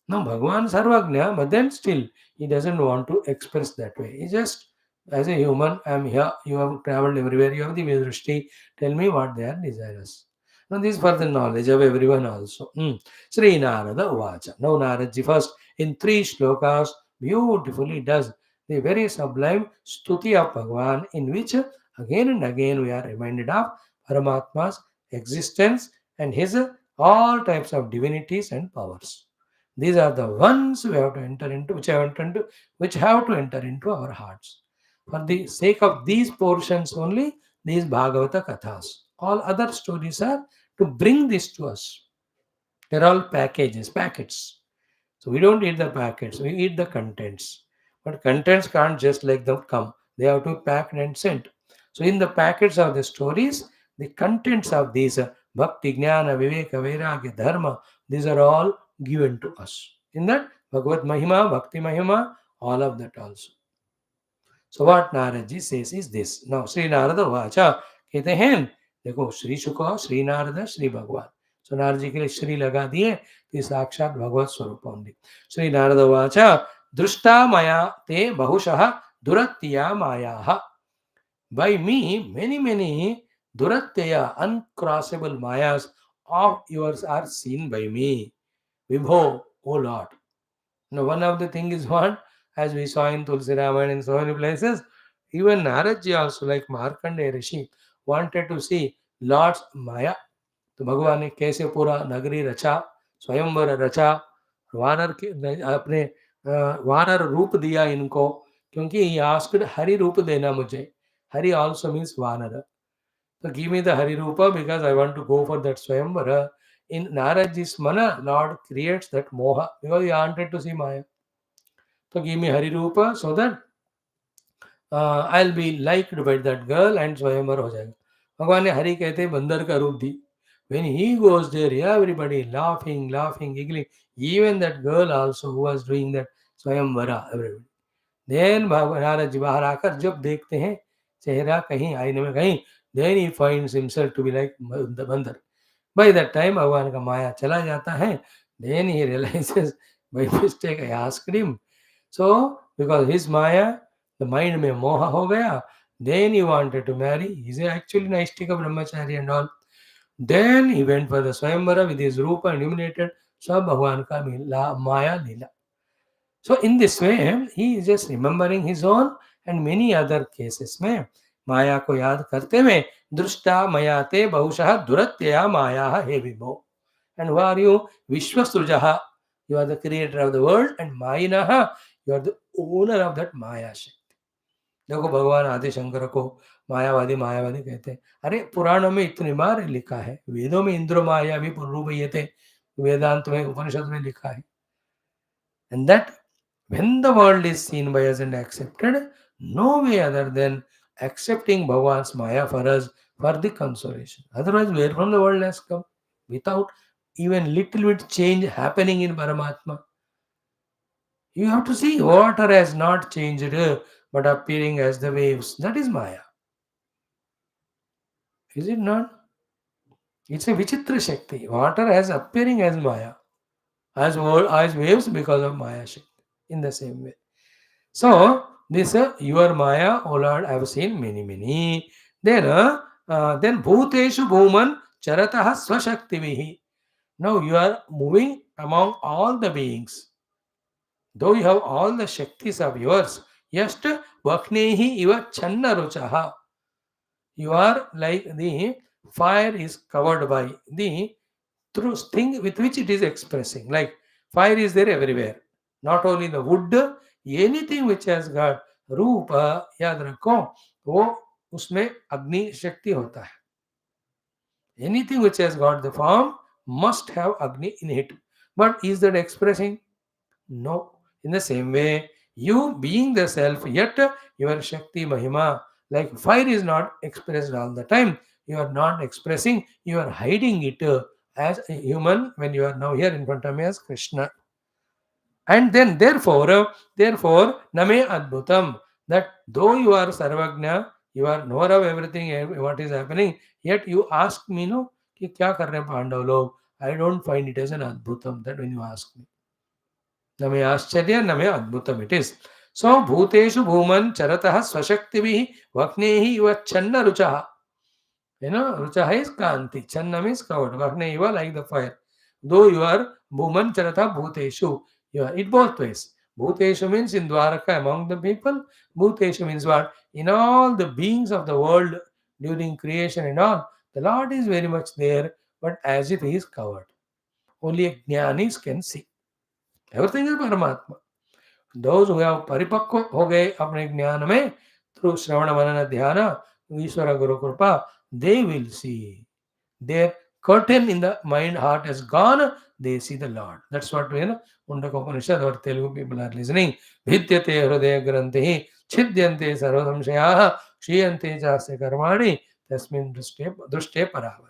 No, Bhagavan Sarvagna, but then still he doesn't want to express that way. He just, as a human, I am here, you have traveled everywhere, you have the Vedrushti, tell me what they are desirous. Now, this is for the knowledge of everyone also. Sri Narada Uvacha. Now, Naradji first, in three shlokas, beautifully does the very sublime stuti of Bhagavan, in which again and again we are reminded of Paramatma's existence and his all types of divinities and powers. These are the ones we have to enter into, which have to enter into our hearts. For the sake of these portions only, these Bhagavata Kathas. All other stories are to bring this to us. They're all packets. So we don't eat the packets, we eat the contents. But contents can't just like them come. They have to be packed and sent. So in the packets of the stories, the contents of these Bhakti, Jnana, Viveka, Vairagya, Dharma, these are all given to us. In that Bhagavad Mahima, Bhakti Mahima, all of that also. So what Narad ji says is this. Now Sri Narada Vacha कहते हैं देखो श्री शुक श्री नारद श्री भगवान. So Narad ji के लिए श्री लगा दिए कि साक्षात भगवत स्वरूप होंगे. श्री नारद वाचा दृष्टा मया ते बहुशः दुरत्या मायाः. By me many duratya uncrossable mayas of yours are seen by me. Vibho, O Lord. Now, one of the things is what, as we saw in Tulsi Ramayana and so many places, even Naradji also, like Markandeya Rishi, wanted to see Lord's Maya. तो भगवान ने कैसे पूरा नगरी रचा, स्वयंवर रचा, वानर के अपने वानर रूप दिया इनको, क्योंकि he asked हरि रूप देना मुझे. हरि also means वानर. So give me the Hari Rupa because I want to go for that Swayamvara. In Naradji's mana, Lord creates that moha because he wanted to see Maya. So give me Hari Rupa so that I'll be liked by that girl and Swayamvara हो जाएगा. भगवान ने हरि कहते बंदर का रूप दी. When he goes there, everybody laughing, giggling. Even that girl also who was doing that Swayamvara, everybody. Then Narad ji बाहर आकर जब देखते हैं चेहरा कहीं आईने में कहीं, then he finds himself to be like the बंदर. By that time भगवान का माया चला जाता है. Then he realizes by mistake I asked him. So because his maya, the mind में मोह हो गया. Then he wanted to marry. He's actually Naistika Brahmachari and all. Then he went for the Swayamvara with his Rupa illuminated. सब भगवान का माया लीला. So in this way, he is just remembering his own and many other cases में माया को याद करते हुए दृष्टा मया ते बहुशः दुरत्यया माया हे विभो. And who are you? Vishwasrujaha. You are the creator of the world, and Mayinaha, you are the owner of that Maya Shakti. देखो भगवान आदि शंकर को मायावादी कहते हैं. अरे पुराणों में इतनी बार लिखा है, वेदों में इंद्र माया भी पूर्वयते, वेदांत में उपनिषद में लिखा है. And that when the world is seen by us and accepted, no way other than accepting Bhagavan's Maya for us for the consolation. Otherwise, where from the world has come? Without even little bit change happening in Paramatma. You have to see water has not changed but appearing as the waves. That is Maya. Is it not? It's a Vichitra Shakti. Water has appearing as Maya. As waves because of Maya Shakti. In the same way. So, this your Maya, O Lord, I have seen many. Then Bhuteshu Bhuman Charataha Swashaktivihi. Now you are moving among all the beings. Though you have all the Shaktis of yours, yet Vaknehi iva Channa Ruchaha. You are like the fire is covered by the through thing with which it is expressing. Like fire is there everywhere. Not only the wood, anything which has got रूप याद रखो वो उसमें अग्नि शक्ति होता है. Anything which has got the form must have Agni in it. But is that expressing? No. In the same way, you being the self, yet your Shakti Mahima, like fire is not expressed all the time. You are not expressing, you are hiding it as a human when you are now here in front of me as Krishna. And then therefore, Name Adbhutam, that though you are Sarvagna, you are knower of everything, what is happening, yet you ask me, no, कि क्या कर रहे हैं पांडव लोग? I don't find it as an Adbhutam, that when you ask me. Name Ascharya, Name Adbhutam it is. So, Bhuteshu Bhuman Charataha Swashaktivihi Vaknehi Iva Channa Ruchaha. Ruchaha is Kanti, Channa means covered, Vakne Iva like the fire. Though you are Bhuman Charata Bhuteshu, you are it both ways. Bhuteshu means in Dwaraka among the people. Bhuteshu means what? In all the beings of the world during creation and all, the Lord is very much there, but as if He is covered. Only Jnanis can see. Everything is Paramatma. Those who have paripakwa हो गए अपने ज्ञान में through श्रवण मनन ध्यान, Ishvara Guru Kripa, they will see. Their curtain in the mind heart has gone, they see the Lord. That's what we know. Mundaka Upanishad, our Telugu people are listening. Vidyate Hridaya Granthi, Chidyante Sarvadamshayaha, Shiyante Jasya Karmani, Tasmin Drushte Paravari.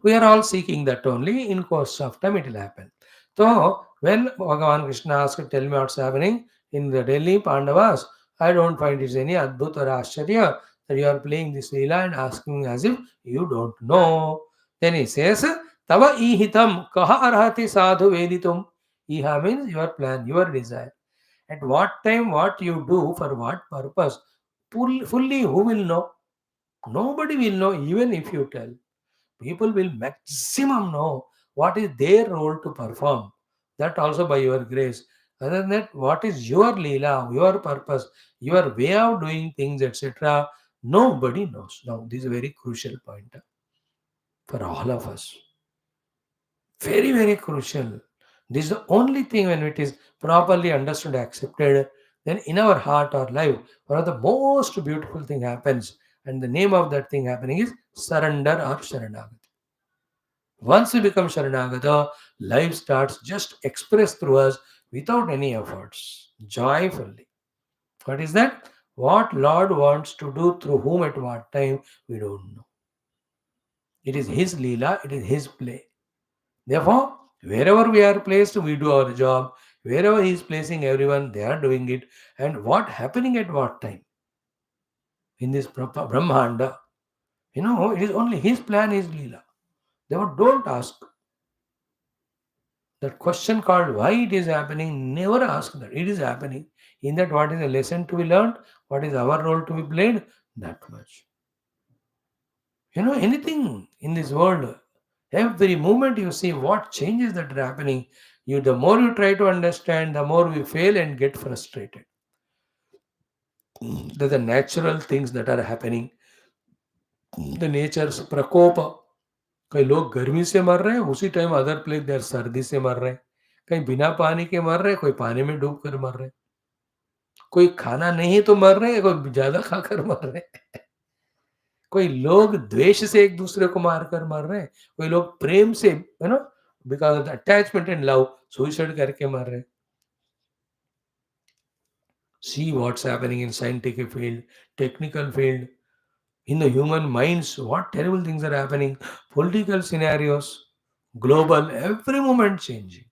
We are all seeking that only. In course of time it will happen. So when Bhagavan Krishna asked, tell me what's happening in the Delhi Pandavas, I don't find it any Adbhuta or Ashcharya that you are playing this Leela and asking as if you don't know. Then he says, Tava ihitam kaha arhati sadhu veditum. Iha means your plan, your desire. At what time, what you do, for what purpose, fully who will know? Nobody will know even if you tell. People will maximum know what is their role to perform. That also by your grace. Other than that, what is your leela, your purpose, your way of doing things, etc. Nobody knows. Now, this is a very crucial point for all of us. Very, very crucial. This is the only thing when it is properly understood, accepted, then in our heart or life, one of the most beautiful thing happens. And the name of that thing happening is surrender or sharanagati. Once we become Sharanagata, life starts just expressed through us without any efforts, joyfully. What is that? What Lord wants to do through whom at what time, we don't know. It is His Leela, it is His play. Therefore, wherever we are placed, we do our job. Wherever He is placing everyone, they are doing it. And what happening at what time? In this Brahmanda, it is only His plan, His Leela. Therefore, don't ask. That question called why it is happening, never ask that. It is happening. In that, what is a lesson to be learned? What is our role to be played? That much. Anything in this world, every moment you see what changes that are happening, the more you try to understand, the more we fail and get frustrated. They're the natural things that are happening. The nature's prakopa. कई लोग गर्मी से मर रहे हैं, उसी time other place there सर्दी से मर रहे हैं. कहीं बिना पानी के मर रहे हैं, कोई पानी में डूब कर मर रहे हैं. कोई खाना नहीं तो मर रहे हैं, कोई ज्यादा खाकर मर रहे हैं. कोई लोग द्वेष से एक दूसरे को मारकर मर रहे हैं, कोई लोग प्रेम से because of attachment and love suicide करके मर रहे हैं. See what's happening in scientific field, technical field, in the human minds, what terrible things are happening, political scenarios, global, every moment changing,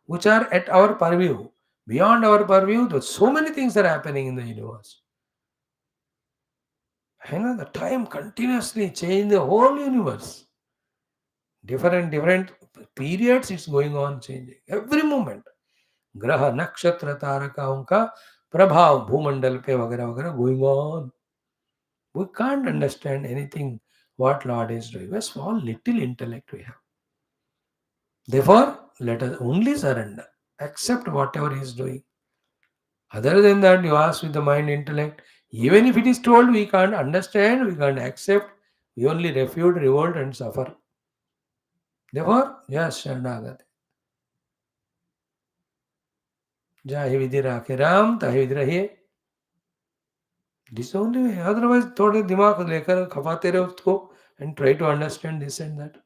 which are at our purview. Beyond our purview, so many things are happening in the universe. The time continuously change the whole universe. Different periods it's going on changing. Every moment. Graha, nakshatra, taraka, unka prabhav, bhumandal pe vagara vagara going on. We can't understand anything what Lord is doing. A small little intellect we have. Therefore, let us only surrender. Accept whatever He is doing. Other than that, you ask with the mind, intellect. Even if it is told, we can't understand, we can't accept. We only refute, revolt, and suffer. Therefore, yes, Sharanagati. Jahi vidhi rakhe Ram, tahi vidhi rahiye. This only way. Otherwise, थोड़े दिमाग लेकर खपाते रहो उसको and try to understand this and that.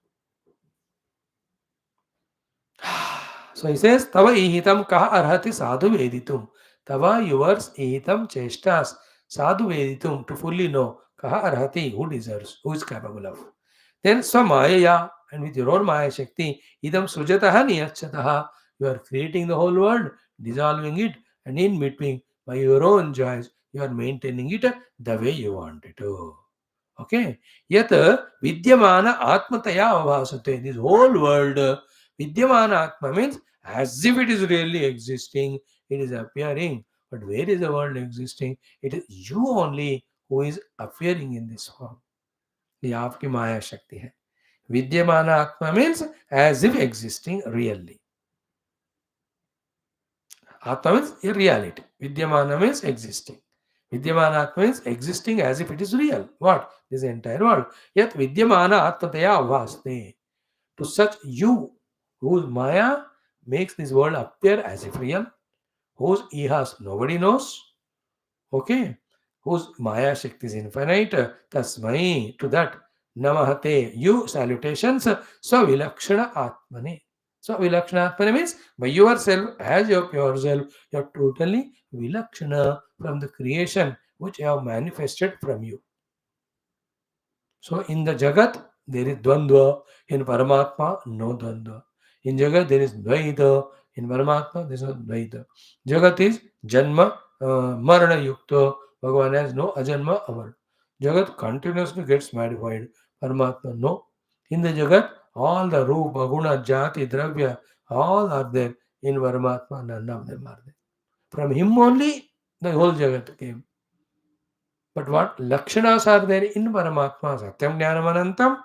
So he says, Tava ihitam kaha arhati sadhu veditum. Tava yours ihitam chestas sadhu veditum, to fully know kaha arhati, who deserves, who is capable of. Then swamayaya, and with your own maya shakti, idam sujataha niyachataha, you are creating the whole world, dissolving it, and in between, by your own joys, you are maintaining it the way you want it to. Okay? Yat vidyamana atmataya avasate. This whole world, vidyamana atma means as if it is really existing, it is appearing. But where is the world existing? It is you only who is appearing in this form. ये आपकी माया शक्ति है. विद्यमान आत्मा means as if existing really. Atma means a reality. Vidyamana means existing. Vidyamana Atma means existing as if it is real. What? This entire world. Yet Vidyamana Atmataya Avaste. To such you, whose Maya makes this world appear as if real, whose ihas nobody knows. Okay? whose Maya Shakti is infinite, Tasmai, to that, Namahate, you salutations, Swavilakshana Atmane. Swavilakshana Atmane means by yourself, as your pure self, you are totally Vilakshana from the creation which I have manifested from you. So in the Jagat, there is Dvandva. In Paramatma, no Dvandva. In Jagat, there is Dvaita. In Paramatma, there is no Dvaita. Jagat is Janma, Marana Yukta. Bhagavan has no Ajanma, Amar. Jagat continuously gets modified. Paramatma, no. In the Jagat, all the Rupa, Guna, Jati, Dravya, all are there. In Paramatma, none of them are there. From him only, the whole Jagat came. But what Lakshanas are there in Paramatma, Satyam Jnanam Anantam,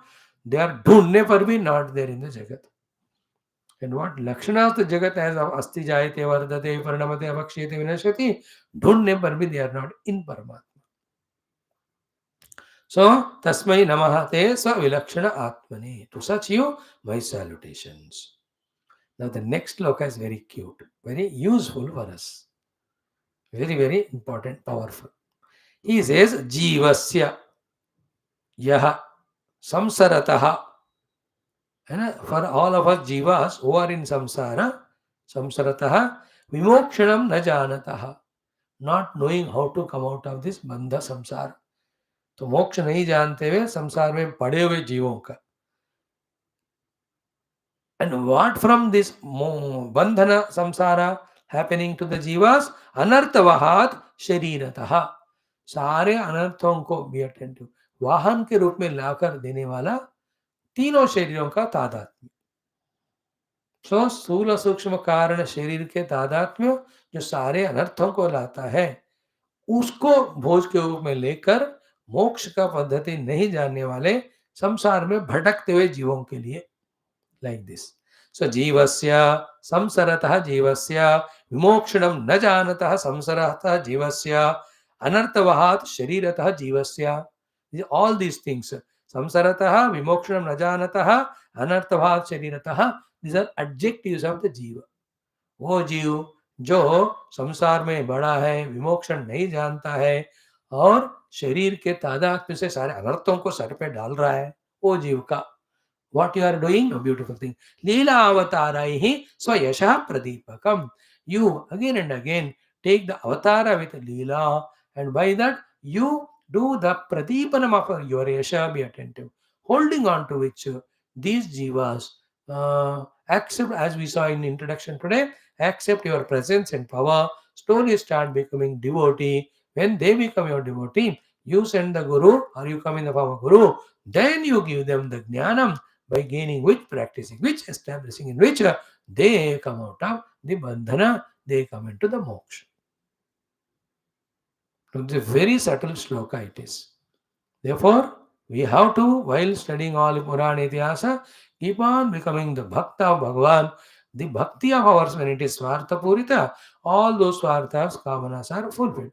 they are dhunne par bhi not there in the Jagat. And what Lakshanas the Jagat has of Asti Jayate Vardate Paranamate Avakshete Vinashati, dhunne par bhi they are not in Paramatma. So, Tasmai Namaha Te Sa Vilakshana Atmane. To such you, my salutations. Now the next sloka is very cute, very useful for us. Very, very important, powerful. He says, Jivasya Yaha Samsarataha. And for all of us jivas who are in samsara, samsarataha, vimokshanam na janataha, not knowing how to come out of this bandha samsara. तो मोक्ष नहीं जानते हुए संसार में पड़े हुए जीवों का. And what from this bandhana samsara happening to the jivas? Anartavahat sharirataha. सारे अनर्थों को बी अटेंटिव वाहन के रूप में लाकर देने वाला तीनों शरीरों का तादात्म्य. सो स्थूल सूक्ष्म कारण शरीर के तादात्म्य जो सारे अनर्थों को लाता है, उसको भोज के रूप में लेकर मोक्ष का पद्धति नहीं जानने वाले संसार में भटकते हुए जीवों के लिए, लाइक दिस. सो जीवस्य संसरतः जीवस्य विमोक्षणं न जानतः संसरतः जीवस्य अनर्थवहात् शरीरतः जीवस्य. ऑल दीज थिंग्स, संसरतः विमोक्षणं न जानतः अनर्थवहात् शरीरतः, these are adjectives of the जीव. वो जीव जो संसार में बड़ा है, विमोक्षण नहीं जानता है और शरीर के तादात्म्य से सारे अनर्थों को सर पे डाल रहा है, वो जीव का what you are doing, a beautiful thing. Leela avataraihi swayasha pradipakam. You again and again take the avatara with Leela, and by that you do the pradipanam of your yasha, be attentive, holding on to which these jivas accept, as we saw in introduction today, accept your presence and power, slowly start becoming devotee. When they become your devotee, you send the guru or you come in the form of guru, then you give them the jnanam, by gaining which, practicing which, establishing in which they come out of the bandhana, they come into the moksha. So it's a very subtle shloka it is. Therefore, we have to, while studying all Purana Itihasa, keep on becoming the Bhakta of Bhagavan. The Bhakti of ours, when it is Swartha Purita, all those Swarthas, Kamanas are fulfilled.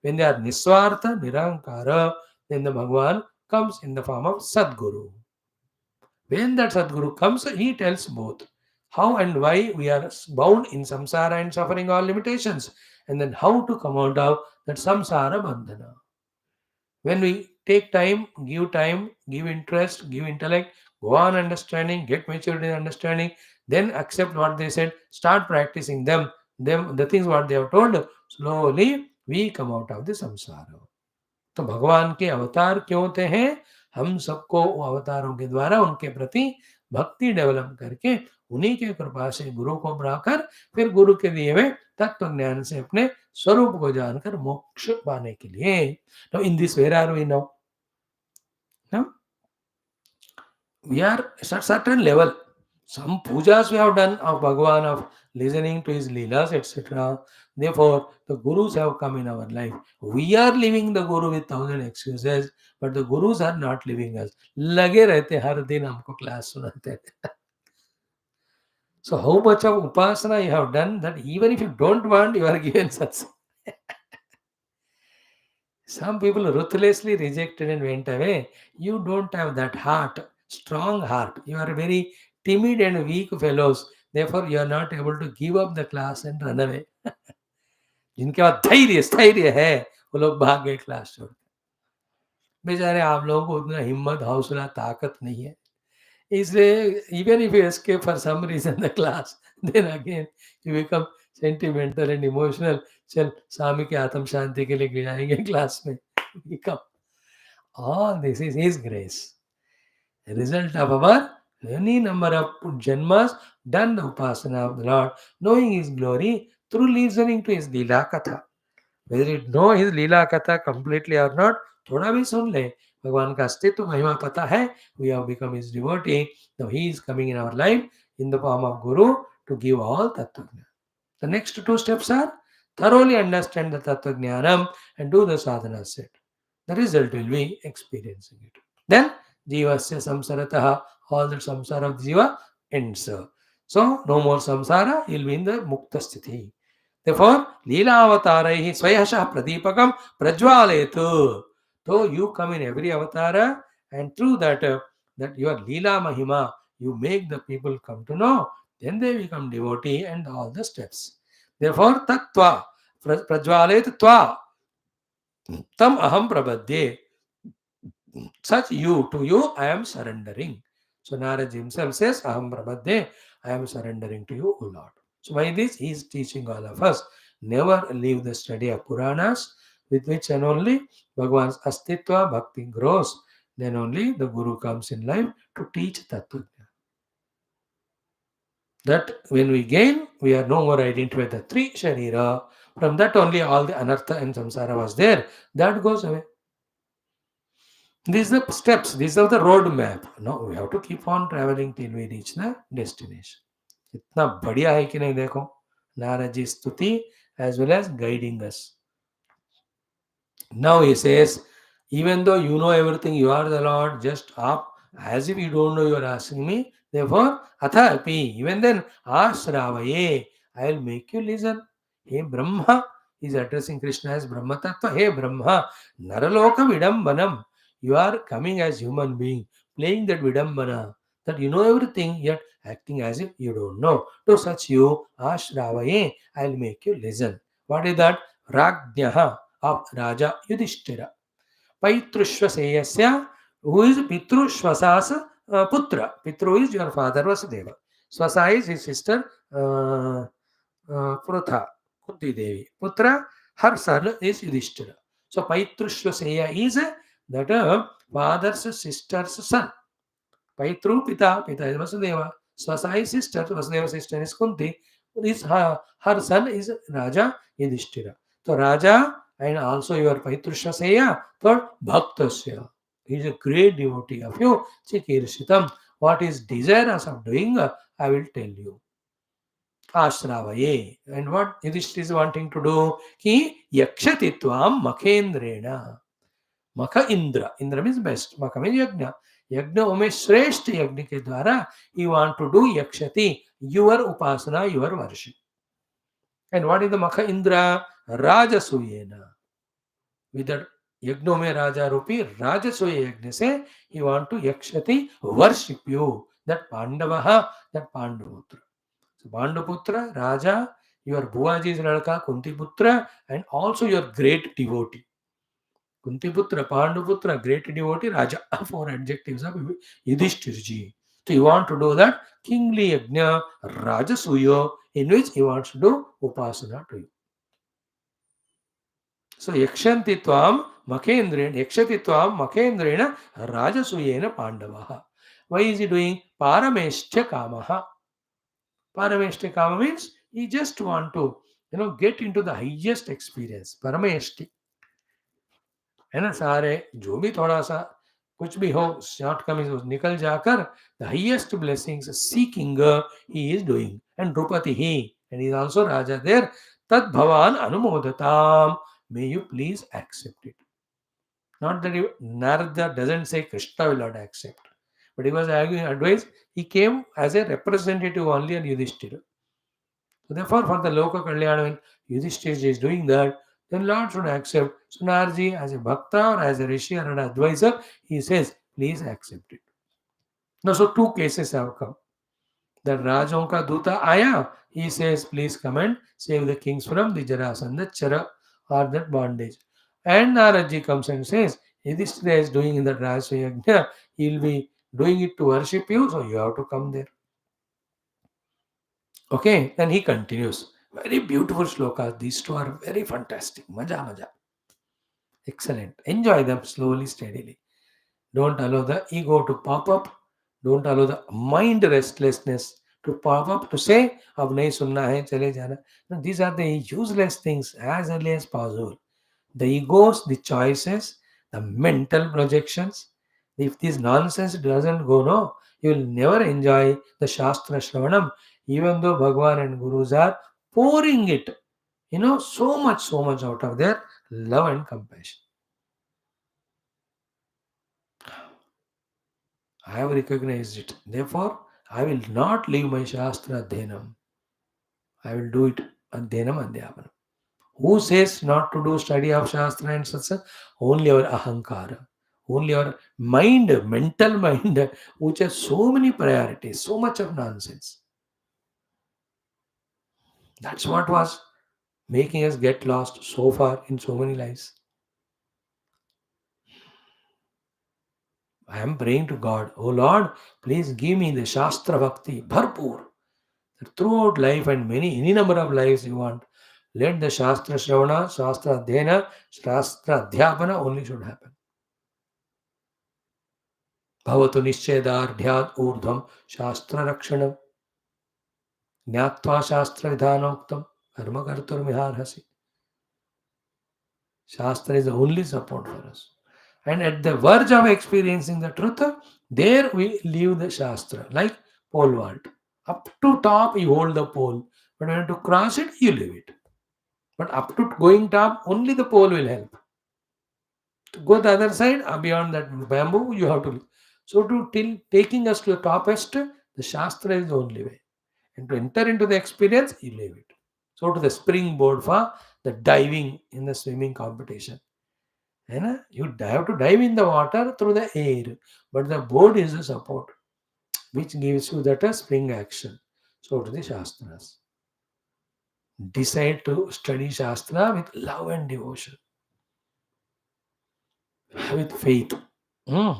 When they are Niswartha, Nirankara, then the Bhagavan comes in the form of Sadguru. When that Sadguru comes, he tells both how and why we are bound in samsara and suffering all limitations, and then how to come out of that samsara bandhana. When we take time, give interest, give intellect, go on understanding, get maturity in understanding, then accept what they said, start practicing them, the things what they have told, slowly we come out of the samsara. तो भगवान के अवतार क्यों होते हैं? हम सबको अवतारों के द्वारा उनके प्रति भक्ति डेवलप करके उन्हीं के कृपा से गुरु को पाकर फिर गुरु के दिए हुए तत्व ज्ञान से अपने स्वरूप को जानकर मोक्ष पाने के लिए. Now in this, where are we now? Now we are at a certain level. Some pujas we have done of Bhagavan, of listening to his leelas, etc. Therefore, the gurus have come in our life. We are leaving the guru with 1,000 excuses, but the gurus are not leaving us. लगे रहते हर दिन हमको class सुनाते. So how much of upasana you have done that even if you don't want, you are given such. Some people ruthlessly rejected and went away. You don't have that heart, strong heart. You are very timid and weak fellows. Therefore, you are not able to give up the class and run away. जिनके पास धैर्य स्थैर्य है वो लोग भाग गए class छोड़ के। बेचारे आप लोगों को उतना हिम्मत, हौसला, ताकत नहीं है, इसलिए even if you escape for some reason the class, then again you become sentimental and emotional. चल स्वामी के आत्म शांति के लिए गिराएंगे क्लास में, become all this is his grace, a result of our any number of janmas done the upasana of the Lord, knowing his glory through listening to his Leela Katha. Whether you know his लीला कथा completely or not, थोड़ा भी सुन ले, भगवान का अस्तित्व महिमा पता है, we have become his devotee. Now he is coming in our life in the form of Guru to give all Tattva Jnana. The next two steps are thoroughly understand the Tattva Jnanam and do the sadhana set. The result will be experiencing it. Then Jivasya samsarataha, all the samsara of Jiva ends. So no more samsara, he will be in the Mukta Sthiti. Therefore, Leela Swayasha Pradipakam Prajwaletu. So you come in every avatara, and through that your Leela Mahima, you make the people come to know, then they become devotee and all the steps. Therefore, Tattva Prajwalet Tva Tam Aham Prabhadye. Such you, to you, I am surrendering. So Narad himself says, Aham Prabhadye, I am surrendering to you, O Lord. So by this, he is teaching all of us, never leave the study of Puranas, with which and only Bhagavan's Astitva Bhakti grows. Then only the Guru comes in life to teach Tattva. That when we gain, we are no more identified with the three Sharira. From that only all the Anartha and Samsara was there. That goes away. These are the steps, these are the road map. Now we have to keep on traveling till we reach the destination. इतना बढ़िया है कि नहीं देखो, नारद जी स्तुति as well as guiding us. Now he says, even though you know everything, you are the Lord, just up as if you don't know, you are asking me. Therefore, athapi, even then, ashravaye, I will make you listen. Hey Brahma, he is addressing Krishna as Brahma Tattva. Hey Brahma, naraloka vidambanam. You are coming as human being, playing that vidambana, that you know everything, yet acting as if you don't know. To such you, ashravaye, I will make you listen. What is that? Ragnyaha of Raja Yudhishthira. Paitrushvaseyasya, who is Pitrushvasas Putra. Pitru is your father Vasudeva. Swasa is his sister Prutha, Kunti Devi. Putra, her son is Yudhishthira. So Paitrushvaseya is that father's sister's son. Paitru Pita, Pita is Vasudeva. Swasa is sister, Vasudeva's sister is Kunti. Her son is Raja Yudhishthira. So Raja and also your Paitrushvaseya, third Bhaktasya. He is a great devotee of you. Chikirshitam. What is desirous of doing, I will tell you. Ashravaye. And what Yudhishthira is wanting to do? Ki yakshatitvam makhendrena. Makha Indra. Indra means best. Makha means yajna. यज्ञ में श्रेष्ठ यज्ञ के द्वारा you want to do yakshati, your upasana, your worship. And what is the Makha Indra? Rajasuyena. With that यज्ञों में राजा रूपी राजसूय यज्ञ से he want to yakshati, worship you. That Pandavaha, that Pandaputra. So Pandaputra, Raja, your Bhuaji's Ladka, Kuntiputra, and also your great devotee. Kuntiputra, Panduputra, great devotee, Raja, four adjectives of Yudhishthirji. So you want to do that kingly yajna, Rajasuyo, in which he wants to do upasana to you. So Yakshanti Tvam Makhendrena Rajasuyena Pandavaha. Why is he doing? Parameshtya Kamaha. Parameshtya Kama means he just want to, get into the highest experience. Parameshti. है ना, सारे जो भी थोड़ा सा कुछ भी हो शॉर्ट कमिंग निकल जाकर the highest blessings seeking he is doing and Draupadi he and is also raja there तद भवान अनुमोदताम may you please accept it. Not that Narada doesn't say Krishna will not accept, but he was giving advice. He came as a representative only on Yudhishthira. So therefore, for the Loka Kalyana, when Yudhishthira is doing that, then Lord should accept. So Narji, as a Bhakta or as a Rishi or an advisor, he says, please accept it. Now, so two cases have come. That Rajon ka Duta Aya, he says, please come and save the kings from the Jarasandha Chara or that bondage. And Naraji comes and says, Yudhishthira is doing in the Rajasuya Yajna, he will be doing it to worship you, so you have to come there. Okay, then he continues. Very beautiful shlokas. These two are very fantastic. Maja, maja. Excellent. Enjoy them slowly, steadily. Don't allow the ego to pop up. Don't allow the mind restlessness to pop up to say, अब नहीं सुनना है चले जाना. No, these are the useless things as early as possible. The egos, the choices, the mental projections. If this nonsense doesn't go, no, you will never enjoy the Shastra Shravanam, even though Bhagwan and Gurus are pouring it, so much out of their love and compassion. I have recognized it. Therefore, I will not leave my Shastra Adhyanam. I will do it Adhyanam Adhyapanam. Who says not to do study of Shastra and Satsang? Only our ahankara. Only our mind, mental mind, which has so many priorities, so much of nonsense. That's what was making us get lost so far in so many lives. I am praying to God, oh Lord, please give me the Shastra Bhakti, Bharpur. That throughout life and any number of lives you want, let the Shastra Shravana, Shastra Adhyana, Shastra Adhyapana only should happen. भवतु निश्चयदार्ढ्यात् ऊर्ध्वं शास्त्ररक्षणं ज्ञात्वा शास्त्रविधानोक्तं कर्म कर्तुर्मिहार्हसि. Shastra is the only support for us. And at the verge of experiencing the truth, there we leave the Shastra, like pole vault. Up to top, you hold the pole, but when to cross it, you leave it. But up to going top, only the pole will help. To go the other side, beyond that bamboo, you have to. So to till taking us to the topest, the Shastra is the only way. And to enter into the experience, you leave it. So to the springboard for the diving in the swimming competition. You have to dive in the water through the air, but the board is the support, which gives you that a spring action. So to the Shastras. Decide to study Shastra with love and devotion, with faith. Hmm.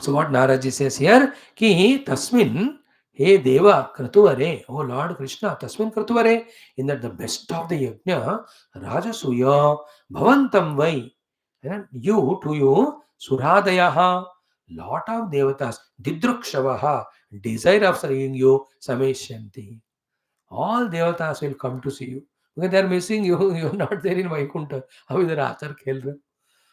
So what Naraji says here, ki tasmin he deva kratuvare, oh Lord Krishna, tasmin kratuvare, in that the best of the yajna, rajasuya bhavantam vai, and you to you, suradayaha, lot of devatas, didrukshavaha, desire of serving you, sameshyanti. All devatas will come to see you. Because they are missing you, you are not there in Vaikuntha. How is the Achar khel rahe?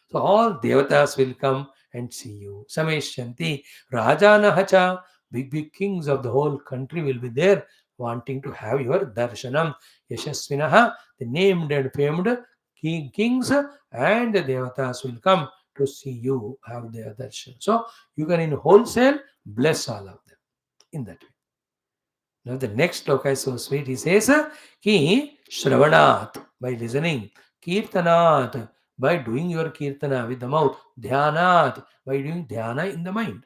So all devatas will come and see you. Sameshyanti, Rajanahacha, big kings of the whole country will be there wanting to have your darshanam. Yashasvinaha, the named and famed kings and the devatas will come to see you have their darshan. So you can in wholesale bless all of them in that way. Now the next sloka is so sweet. He says, Ki Shravanat, by listening, Kirtanat, by doing your Kirtana with the mouth, Dhyanat, by doing Dhyana in the mind.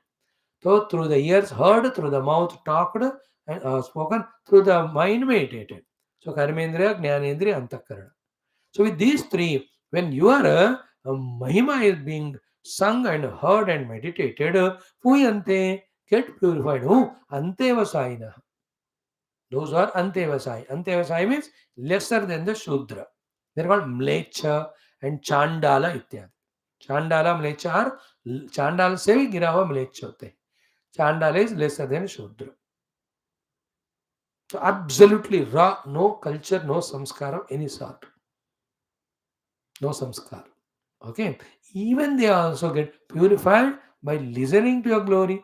So through the ears heard, through the mouth talked and spoken, through the mind meditated. So Karmendriya, Jnanendriya, Antakarana. So with these three, when your Mahima is being sung and heard and meditated, Puyante, get purified. Who? Anteva Saina. Those are Antevasai. Antevasai means lesser than the Shudra. They are called Mlecha and Chandala ityadi. Chandala, Mlecha are Chandala se भी गिरा हुआ Mlecha होते हैं. Chandala is lesser than Shudra. So absolutely raw, no culture, no samskar of any sort. No samskar. Okay. Even they also get purified by listening to your glory,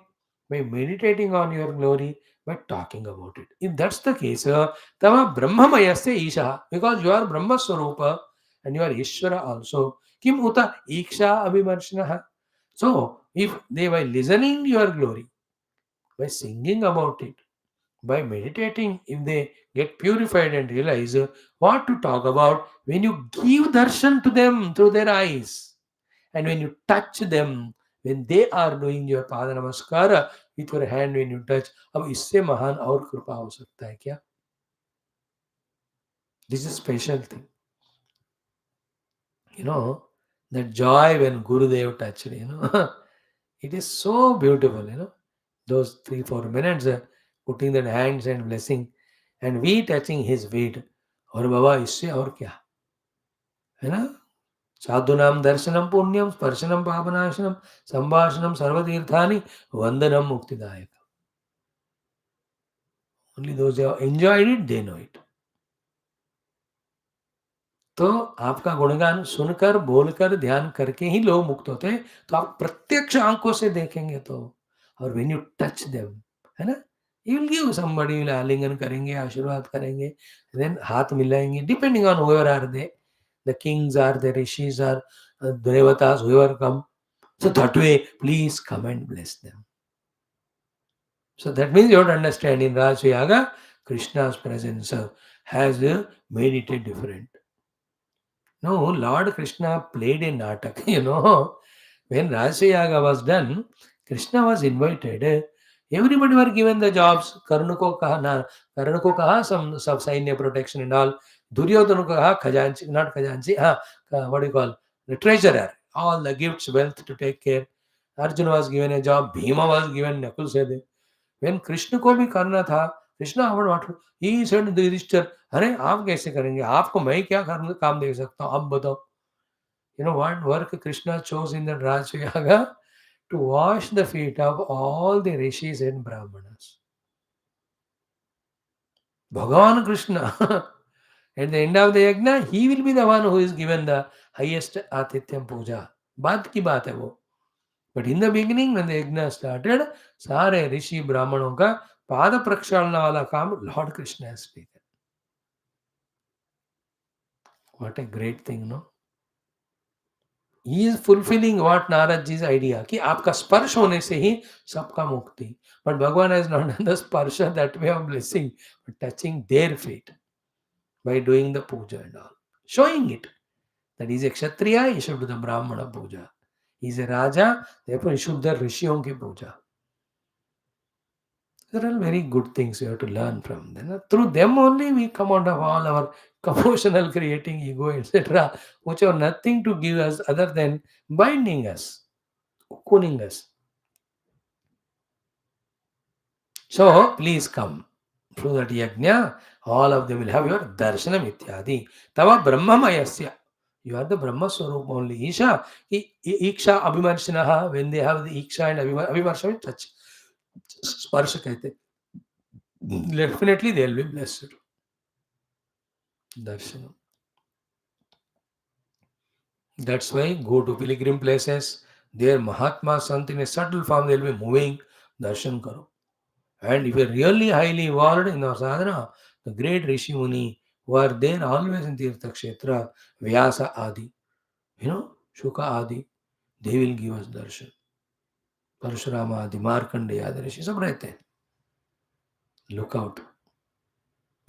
by meditating on your glory, by talking about it. If that's the case, Tama Brahmamayasya Isha, because you are Brahma Swarupa and you are Ishvara also. Kim Uta Iksha Abhimarshanaha. So, if they by listening to your glory, by singing about it, by meditating, if they get purified and realize what to talk about, when you give darshan to them through their eyes, and when you touch them, when they are doing your pada namaskara with your hand, when you touch, अब इससे महान और कृपा हो सकता है क्या? This is a special thing. You know, That joy when Gurudev touched, it is so beautiful. Those 3-4 minutes, putting that hands and blessing, and we touching his feet. और बाबा इससे और क्या है ना. साधूनाम दर्शनम Punyam स्पर्शनम पापनाशनम संभाषणम सर्वतीर्थानि वंदनम मुक्तिदायक. Only those who have enjoyed it, they know it. तो आपका गुणगान सुनकर बोलकर ध्यान करके ही लोग मुक्त होते हैं. तो आप प्रत्यक्ष आंखों से देखेंगे तो, और व्हेन यू टच देम, है ना, you will give somebody, will आलिंगन करेंगे, आशीर्वाद करेंगे, देन हाथ मिलाएंगे, depending on whoever are they, the kings are the rishis are devatas, whoever come, so that way please come and bless them. So that means you have to understand, in Raja Yaga, Krishna's presence has made it a different. No, Lord Krishna played a natak. When Raja Yaga was done, Krishna was invited. Everybody were given the jobs. Karna ko kaha some sub-sainya protection and all. Duryodhana ko kaha khajanchi, not khajanchi, what do you call? The treasurer. All the gifts, wealth to take care. Arjuna was given a job. Bhima was given Nakul Sehdev. When Krishna को भी करना था, कृष्णा अवर वाट he said the register, अरे आप कैसे करेंगे, आपको मैं क्या काम दे सकता हूँ, आप बताओ. What work Krishna chose in the Raj Yaga? To wash the feet of all the rishis and brahmanas. Bhagavan Krishna, at the end of the yajna, he will be the one who is given the highest Atityam Puja. बात की बात है वो. But in the beginning, when the yajna started, सारे ऋषि ब्राह्मणों का पाद प्रक्षालना वाला काम Lord Krishna has taken. What a great thing, no? He is fulfilling what Narad Ji's idea, कि आपका स्पर्श होने से ही सबका मुक्ति. But Bhagavan has not done the sparsha that way of blessing, but touching their feet by doing the puja and all. Showing it. That he is a Kshatriya, he should do the Brahmana puja. He is a Raja, therefore he should do the Rishiyon ki puja. There are very good things we have to learn from them. Through them only we come out of all our commotional creating ego, etc., which have nothing to give us other than binding us, cocooning us. So please come. Through that yajna, all of them will have your darshanam ityadi. Tava brahmamayasya. You are the Brahma Swarup only. Isha, Iksha Abhimarshanaha, when they have the Iksha and Abhimarsha, touch. Sparsha कहते. Definitely they will be blessed. Darshanam. That's why go to pilgrim places. There Mahatma Sant in a subtle form, they will be moving. Darshan karo. And if you are really highly evolved in our sadhana, the great Rishi Muni who are there always in Tirtha Kshetra, Vyasa Adi, Shuka Adi, they will give us darshan. Parashurama Adi, Markandeya Adi Rishi, सब रहते हैं. Look out.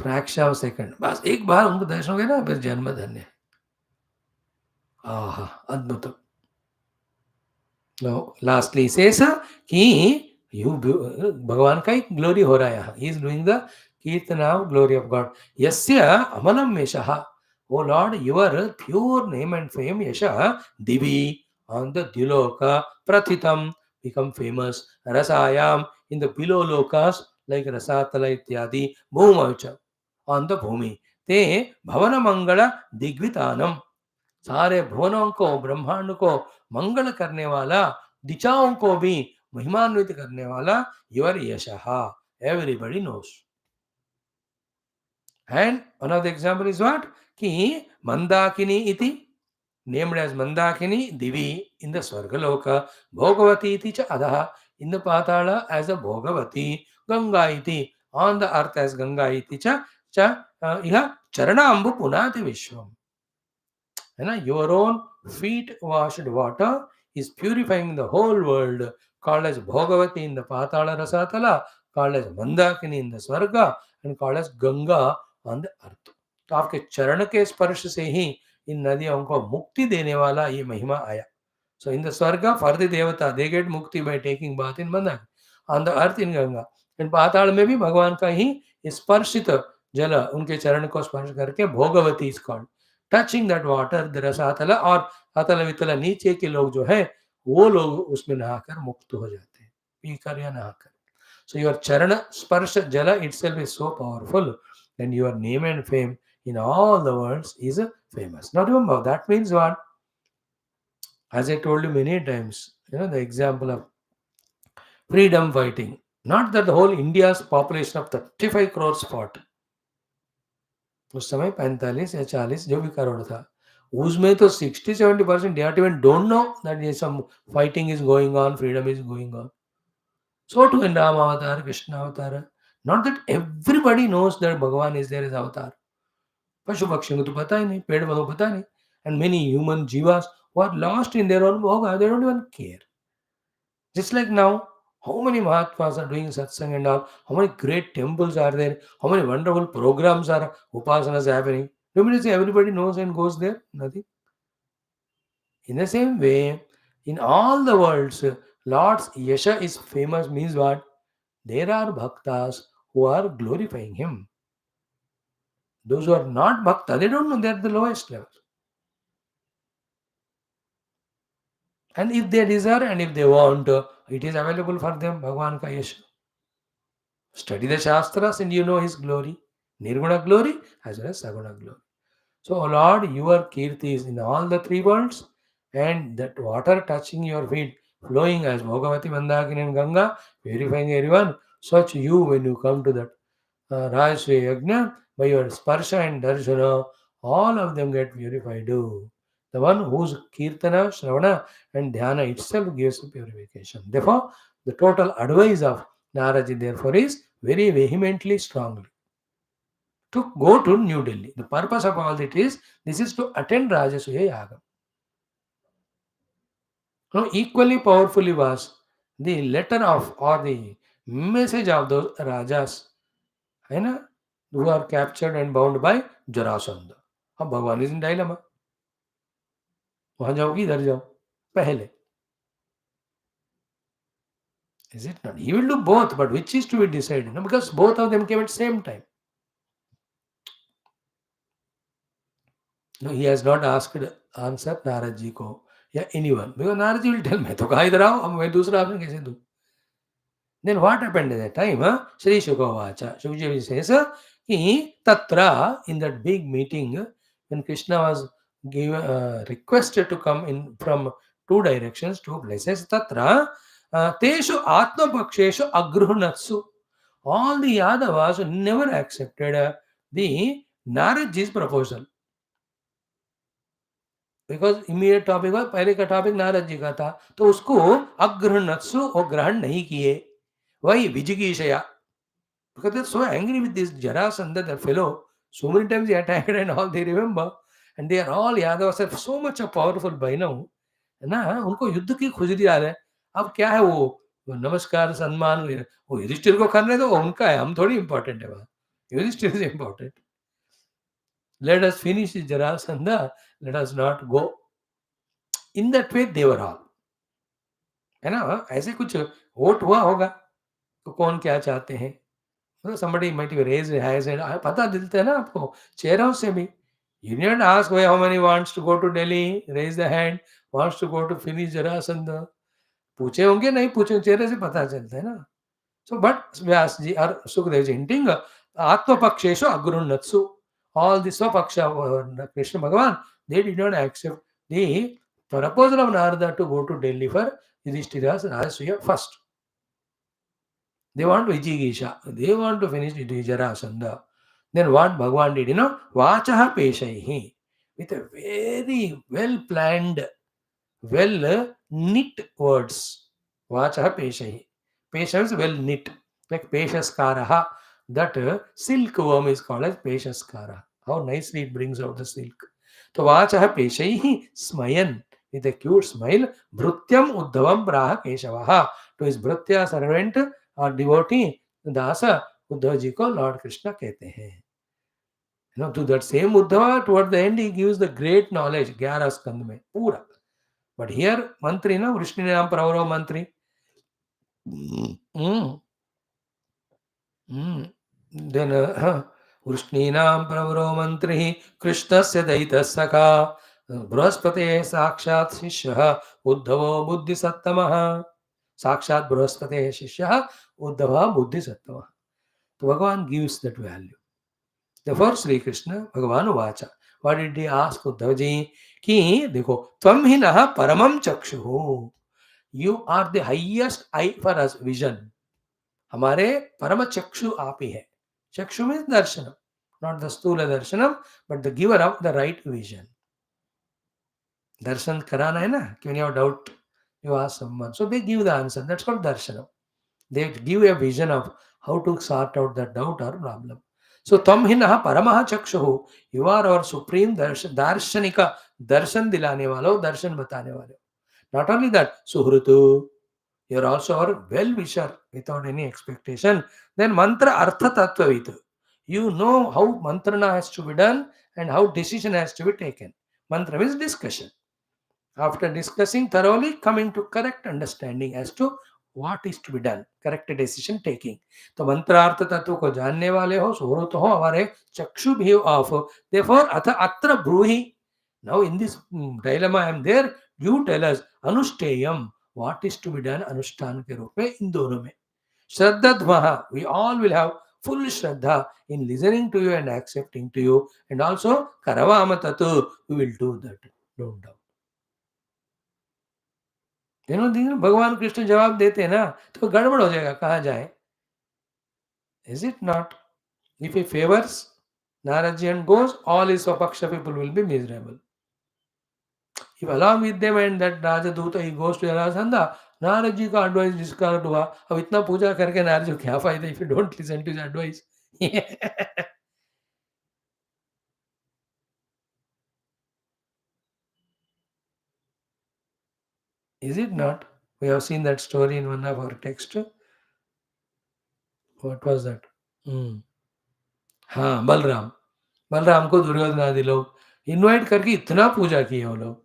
Fraction of second, बस एक बार उनको दर्शन हो गया ना, फिर जन्म धन्य. आहा, अद्भुत. लास्टली सेस कि यू भगवान का एक ग्लोरी हो रहा है यहाँ. He is doing the kirtan of glory of God. यस्य अमलम यशः, O Lord your pure name and fame यशः दिवि ऑन द द्युलोक प्रथितम become famous, rasayam in the below lokas like rasatala ityadi bhumavcha on the bhumi te bhavana mangala digvitanam. सारे भुवनों को, ब्रह्मांड को मंगल करने वाला, दिशाओं को भी महिमान्वित करने वाला योर यशः, everybody knows. And one of the example is what? Ki Mandakini iti, named as Mandakini, Divi in the Swargaloka, Bhagawati iti cha Adaha, in the Patala as a Bhagavati, Ganga iti, on the earth as Ganga iti cha iha Charana Ambu Punati Vishwam. Your own feet washed water is purifying the whole world, called as Bhagavati in the Patala Rasatala, called as Mandakini in the Swarga, and called as Ganga on the earth. तो आपके चरण के स्पर्श से ही इन नदियों को मुक्ति देने वाला ये महिमा आया. So in the Swarga, for the Devata, they get mukti by taking bath in Mandakini. On the earth in Ganga. In पाताल में भी भगवान का ही स्पर्शित जल उनके चरण को स्पर्श करके Bhogavati is called. Touching that water the Rasatal और अतल वितल नीचे के लोग जो है वो लोग उसमें नहाकर मुक्त हो जाते हैं, पीकर या नहाकर. So your charana sparsha jala itself is so powerful, and your name and fame in all the worlds is famous. Now remember, that means what? As I told you many times, the example of freedom fighting. Not that the whole India's population of 35 crores fought. उस समय 45 या 40 जो भी करोड़ था, उसमें तो 60-70% they even don't know that yes, some fighting is going on, freedom is going on. So too in Rama avatar, Krishna avatar. Not that everybody knows that Bhagavan is there as avatar. पशु पक्षियों को तो पता ही नहीं, पेड़ पौधों को पता नहीं. And many human jivas who are lost in their own bhoga, they don't even care. Just like now, how many Mahatmas are doing satsang and all, how many great temples are there, how many wonderful programs are upasanas happening. Do you mean to say everybody knows and goes there? Nothing. In the same way, in all the worlds, Lord's Yasha is famous means what? There are bhaktas who are glorifying him. Those who are not bhakta, they don't know they are the lowest level. And if they desire and if they want, it is available for them, Bhagavan ka Yasha. Study the Shastras and you know his glory. Nirguna glory as well as Saguna glory. So, O Lord, your Kirti is in all the three worlds, and that water touching your feet, flowing as Bhagavati, Mandakini and Ganga, purifying everyone. Such you, when you come to that Rajasri Yajna, by your Sparsha and Darshana, all of them get purified. The one whose Kirtana, Shravana and Dhyana itself gives purification. Therefore, the total advice of Naraji therefore is very vehemently, strongly to go to New Delhi. The purpose of all that is, this is to attend Rajasuya Yaga. Now, equally powerfully was the letter of or the message of those Rajas, है ना, who are captured and bound by Jarasandha. अब भगवान is in dilemma, वहां जाओ कि इधर जाओ पहले. Is it not? He will do both, but which is to be decided? No, because both of them came at same time. No, he has not asked answer Narad ji को या anyone, because Narad ji will tell मैं तो कहाँ इधर आओ, अब मैं दूसरा ऑप्शन कैसे दूं? Then what happened at that time? Shri Shukavacha, Shukji says he tatra, in that big meeting when Krishna was requested to come in from two directions, two places, tatra teshu atma paksheshu agruhnatsu. All the Yadavas never accepted the Naradji's proposal. Because immediate topic हुआ, पहले का topic Narad ji का था, तो उसको अग्रहणत्सु और ग्रहण नहीं किए. वही विजिगीषया, because they're so angry with this Jarasandha, that fellow. So many times he attacked and all, they remember. And they are all Yadavas are so much powerful by now. है ना, उनको युद्ध की खुजली आ रहा है. अब क्या है वो नमस्कार सम्मान वो युधिष्ठिर को करने दो, उनका है, हम थोड़ी इंपॉर्टेंट है वहां. Yudhishthir is important. Let us finish Jarasandha, let us not go. In that way they were all. है ना, ऐसे कुछ वोट हुआ होगा तो कौन क्या चाहते हैं. मतलब somebody might raise their hands and पता दिलते है ना आपको चेहरों से भी. You didn't ask how many wants to go to Delhi, raise the hand, wants to go to finish Jarasandha. पूछे होंगे नहीं पूछे, चेहरे से पता चलता है ना. So but Vyas ji or Sukdev ji hinting Atma Paksheshu Agrunnatsu. All the Swapaksha Krishna Bhagavan, they did not accept the proposal of Narada to go to Delhi for Yudhishthira's Rajasuya first. They want Vijigisha. They want to finish Jarasandha. Then what Bhagavan did, Vachaha Peshaihi. With a very well planned, well knit words. Vachaha Peshaihi. Pesha well knit. Like Peshaskaraha. That silkworm is called as Peshaskara. How nicely it brings out the silk. So Vachaha Peshaihi Smayan. With a cute smile. Bhrutyam Uddhavam Praha Keshavaha. To his Bhrutya servant और devotee दासा उद्धव जी को Lord Krishna कहते हैं. To that same Uddhava, toward the end he gives the great knowledge 11 स्कंद में पूरा. But here मंत्री ना कृष्णनाम प्रवरो मंत्री. Then वृष्णीनां प्रवरो मन्त्रिः कृष्णस्य दयितः सखा बृहस्पतेः साक्षात् शिष्यः उद्धवो बुद्धिसत्तमः. साक्षात् बृहस्पतेः शिष्यः उद्धवः बुद्धिसत्तमः. तो भगवान gives that value. Therefore Sri Krishna भगवान उवाच, what did he ask Uddhav ji कि देखो त्वं हि नः परमं चक्षुः, you are the highest eye for us, vision. हमारे परम चक्षु आप ही है. चक्षु means darshanam, not the स्थूल darshanam, but the giver of the right vision. दर्शन कराना है ना, when you have doubt, you ask someone, so they give the answer. That's called darshanam. They give a vision of how to sort out that doubt or problem. So तम ही नः परमः चक्षुः, you are our supreme दार्शनिक, दर्शन दिलाने वालों, दर्शन बताने वाले. Not only that, सुहृतु, you are also our well wisher without any expectation. Then mantra artha tattvavitu, you know how mantrana has to be done and how decision has to be taken. Mantra means discussion. After discussing thoroughly, coming to correct understanding as to what is to be done, correct decision taking. तो मंत्रार्थ तत्व को जानने वाले हो, सुहृत हो, हमारे चक्षु भी ऑफ. Therefore अथ अत्र ब्रूहि, now in this dilemma I am there, you tell us अनुष्ठेयम, what is to be done अनुष्ठान के रूप में इन दोनों में. श्रद्धाध्वः, we all will have full shraddha in listening to you and accepting to you, and also karavama tatu, we will do that, don't doubt. दिनों दिन भगवान कृष्ण जवाब देते हैं ना, तो गड़बड़ हो जाएगा, कहाँ जाए. Is it not? If he favors Naraji and goes, all his Swapaksha people will be miserable. If along with them and that Rajaduta he goes to Jarasandha, Naraji का advice discard हुआ, अब इतना पूजा करके नारद को क्या फायदा if you don't listen to his advice. Is it not? We have seen that story in one of our texts. What was that? हाँ, बलराम. बलराम को दुर्योधन आदि लोग इनवाइट करके इतना पूजा किए वो लोग.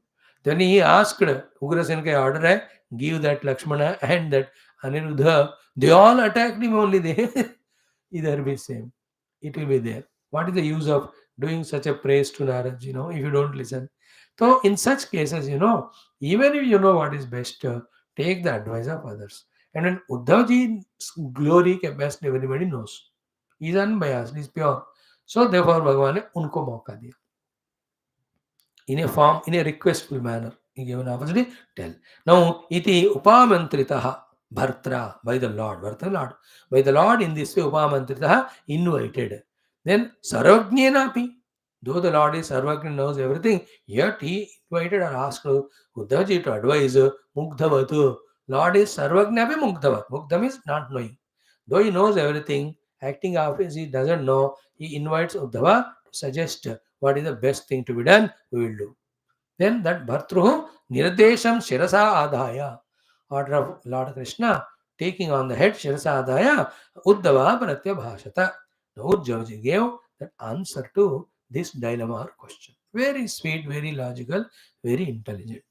Then he asked, Ugrasen का order है, give that Lakshmana and that Aniruddha. They all attacked him only. They either be same. It will be there. What is the use of doing such a praise to Narad, if you don't listen? So in such cases, even if you know what is best, take the advice of others. And when Uddhavji's glory के best everybody knows. He is unbiased, he is pure. So therefore भगवान ने उनको मौका दिया. In a form, in a requestful manner, he gave an opportunity. Tell. Now, iti upamantritaha bhartra, by the Lord, bhartra Lord. By the Lord in this way, upamantritaha, invited. Then sarvajnyenapi, though the Lord is sarvajna, knows everything, yet he invited or asked Uddhavji to advise mugdhavatu. Lord is sarvajnapi mugdhavat. Mugdha means not knowing. Though he knows everything, acting as he doesn't know, he invites Uddhava to suggest what is the best thing to be done, we will do. Then that Bhartruhu Nirdesham Shirasa Adhaya, order of Lord Krishna, taking on the head Shirasa Adhaya, Uddhava Pratyabhashata. Now Uddhavaji gave that answer to this dilemma or question. Very sweet, very logical, very intelligent.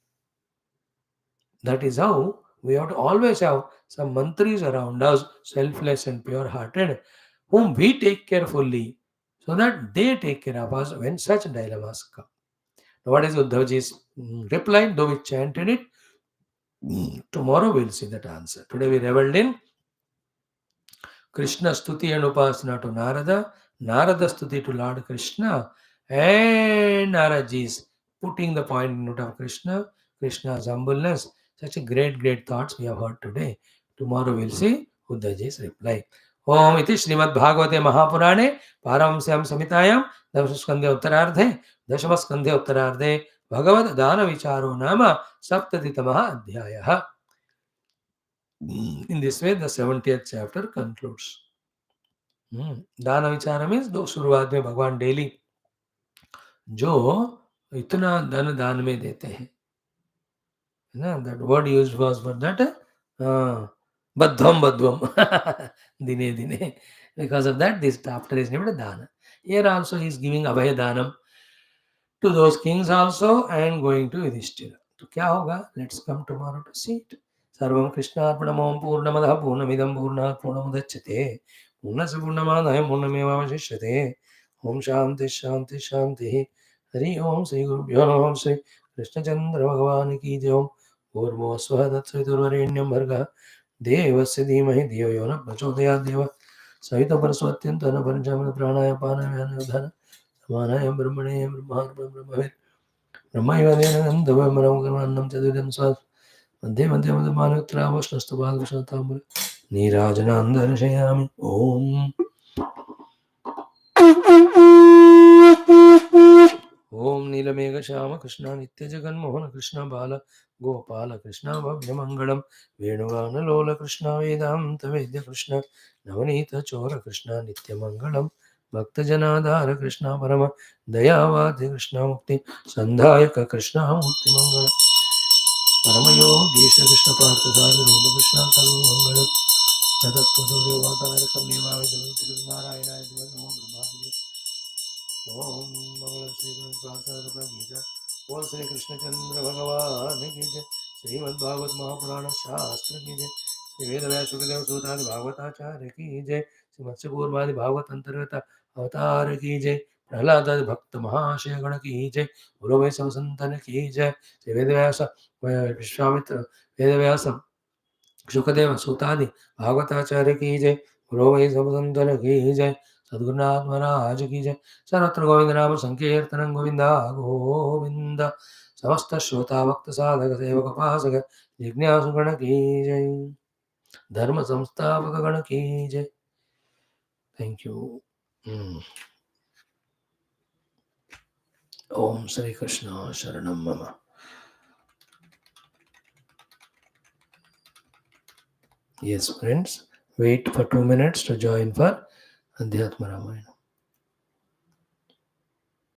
That is how we have to always have some mantris around us, selfless and pure hearted, whom we take carefully so that they take care of us when such dilemmas come. Now, what is Uddhavji's reply? Though we chanted it, tomorrow we'll see that answer. Today we reveled in Krishna Stuti and Upasana to Narada, Narada Stuti to Lord Krishna, and Naraji's putting the point in note of Krishna, Krishna's humbleness. Such a great, great thoughts we have heard today. Tomorrow we'll see Uddhavji's reply. ओम इति श्रीमद् भागवते महापुराणे पारमहंस्यां संहितायां दशमस्कन्धे उत्तरार्धे दशमस्कन्धे उत्तरार्धे भगवद् दान विचारो नाम सप्ततितमः अध्यायः. In this way, the 70th chapter concludes. दान विचार मीन्स दो शुरुआत में भगवान डेली जो इतना धन दान में देते हैं ना, that word used was for that badhvam badhvam dine dine, because of that this chapter is named dana. Here also he is giving abhay danam to those kings also and going to Yudhishthira. तो क्या होगा? Let's come tomorrow to see it. सर्वं कृष्णार्पणमं पूर्णमदः पूर्णमिदं पूर्णात् पूर्णमुदच्यते पूर्णस्य पूर्णमादाय पूर्णमेवावशिष्यते. Om Shanti Shanti Shanti. Hari Om Sri Gurubhyo Namaha. Sri Krishna Chandra Bhagavan ki jai. Om Bhurmo Svah Tatsviturvarenyam Bharga Devasya Dhimahi Dhiyo Yona Prachodayat Deva Savita Paraswatyantana Paranjamana Pranaya Panayana Yudhana Samanaya Brahmane Brahma Brahmayvanenandavamaram Chadvidam Swas Vande Vande Madhamanutravastastapadvishatamur Nirajanandarashayami Om Om Nilamega Shama Krishna Nitya Jagan Mohana Krishna Bala Gopala Krishna Bhavyamangalam Venugana Lola Krishna Vedanta Vedya Krishna Navanita Chora Krishna Nitya Mangalam Bhakta Janadhara Krishna Parama Dayavati Krishna Mukti Sandhayaka Krishna Mukti Mangalam Paramayogisha Krishna Parthasaga Rupa Krishna Kalu Mangalam Nadatputo Devatarakam Nivavijam Narayana Namo Brahmaya Om Mangalam Sri Prasad Gita Om Sri Krishna Chandra Bhagavan Ki Jai Srimad Bhagavat Mahapurana Shastra Ki Jai Sri Vedavyasa Sukadeva Sutadi Bhagavatacharya Ki Jai Sri Matsya Purvadi Bhagavat Antargata Avatar Ki Jai Prahlada Bhakta Mahashaya Gana Ki Jai Guru Vaishnava Santana Ki Jai Sri Vedavyasa Vishwamitra Vedavyasa Shukdev सूतादि भागवताचार्य की जय गुरु वै सबंदन की जय सद्गुरुनाथ महाराज की जय सर्वत्र गोविंद नाम संकीर्तन गोविंदा गोविंद समस्त श्रोता भक्त साधक सेवक पासक जिज्ञासु गण की जय धर्म संस्थापक गण की जय थैंक यू ओम श्री कृष्ण शरणम मम Yes, friends, wait for 2 minutes to join for Adhyatma Ramayana.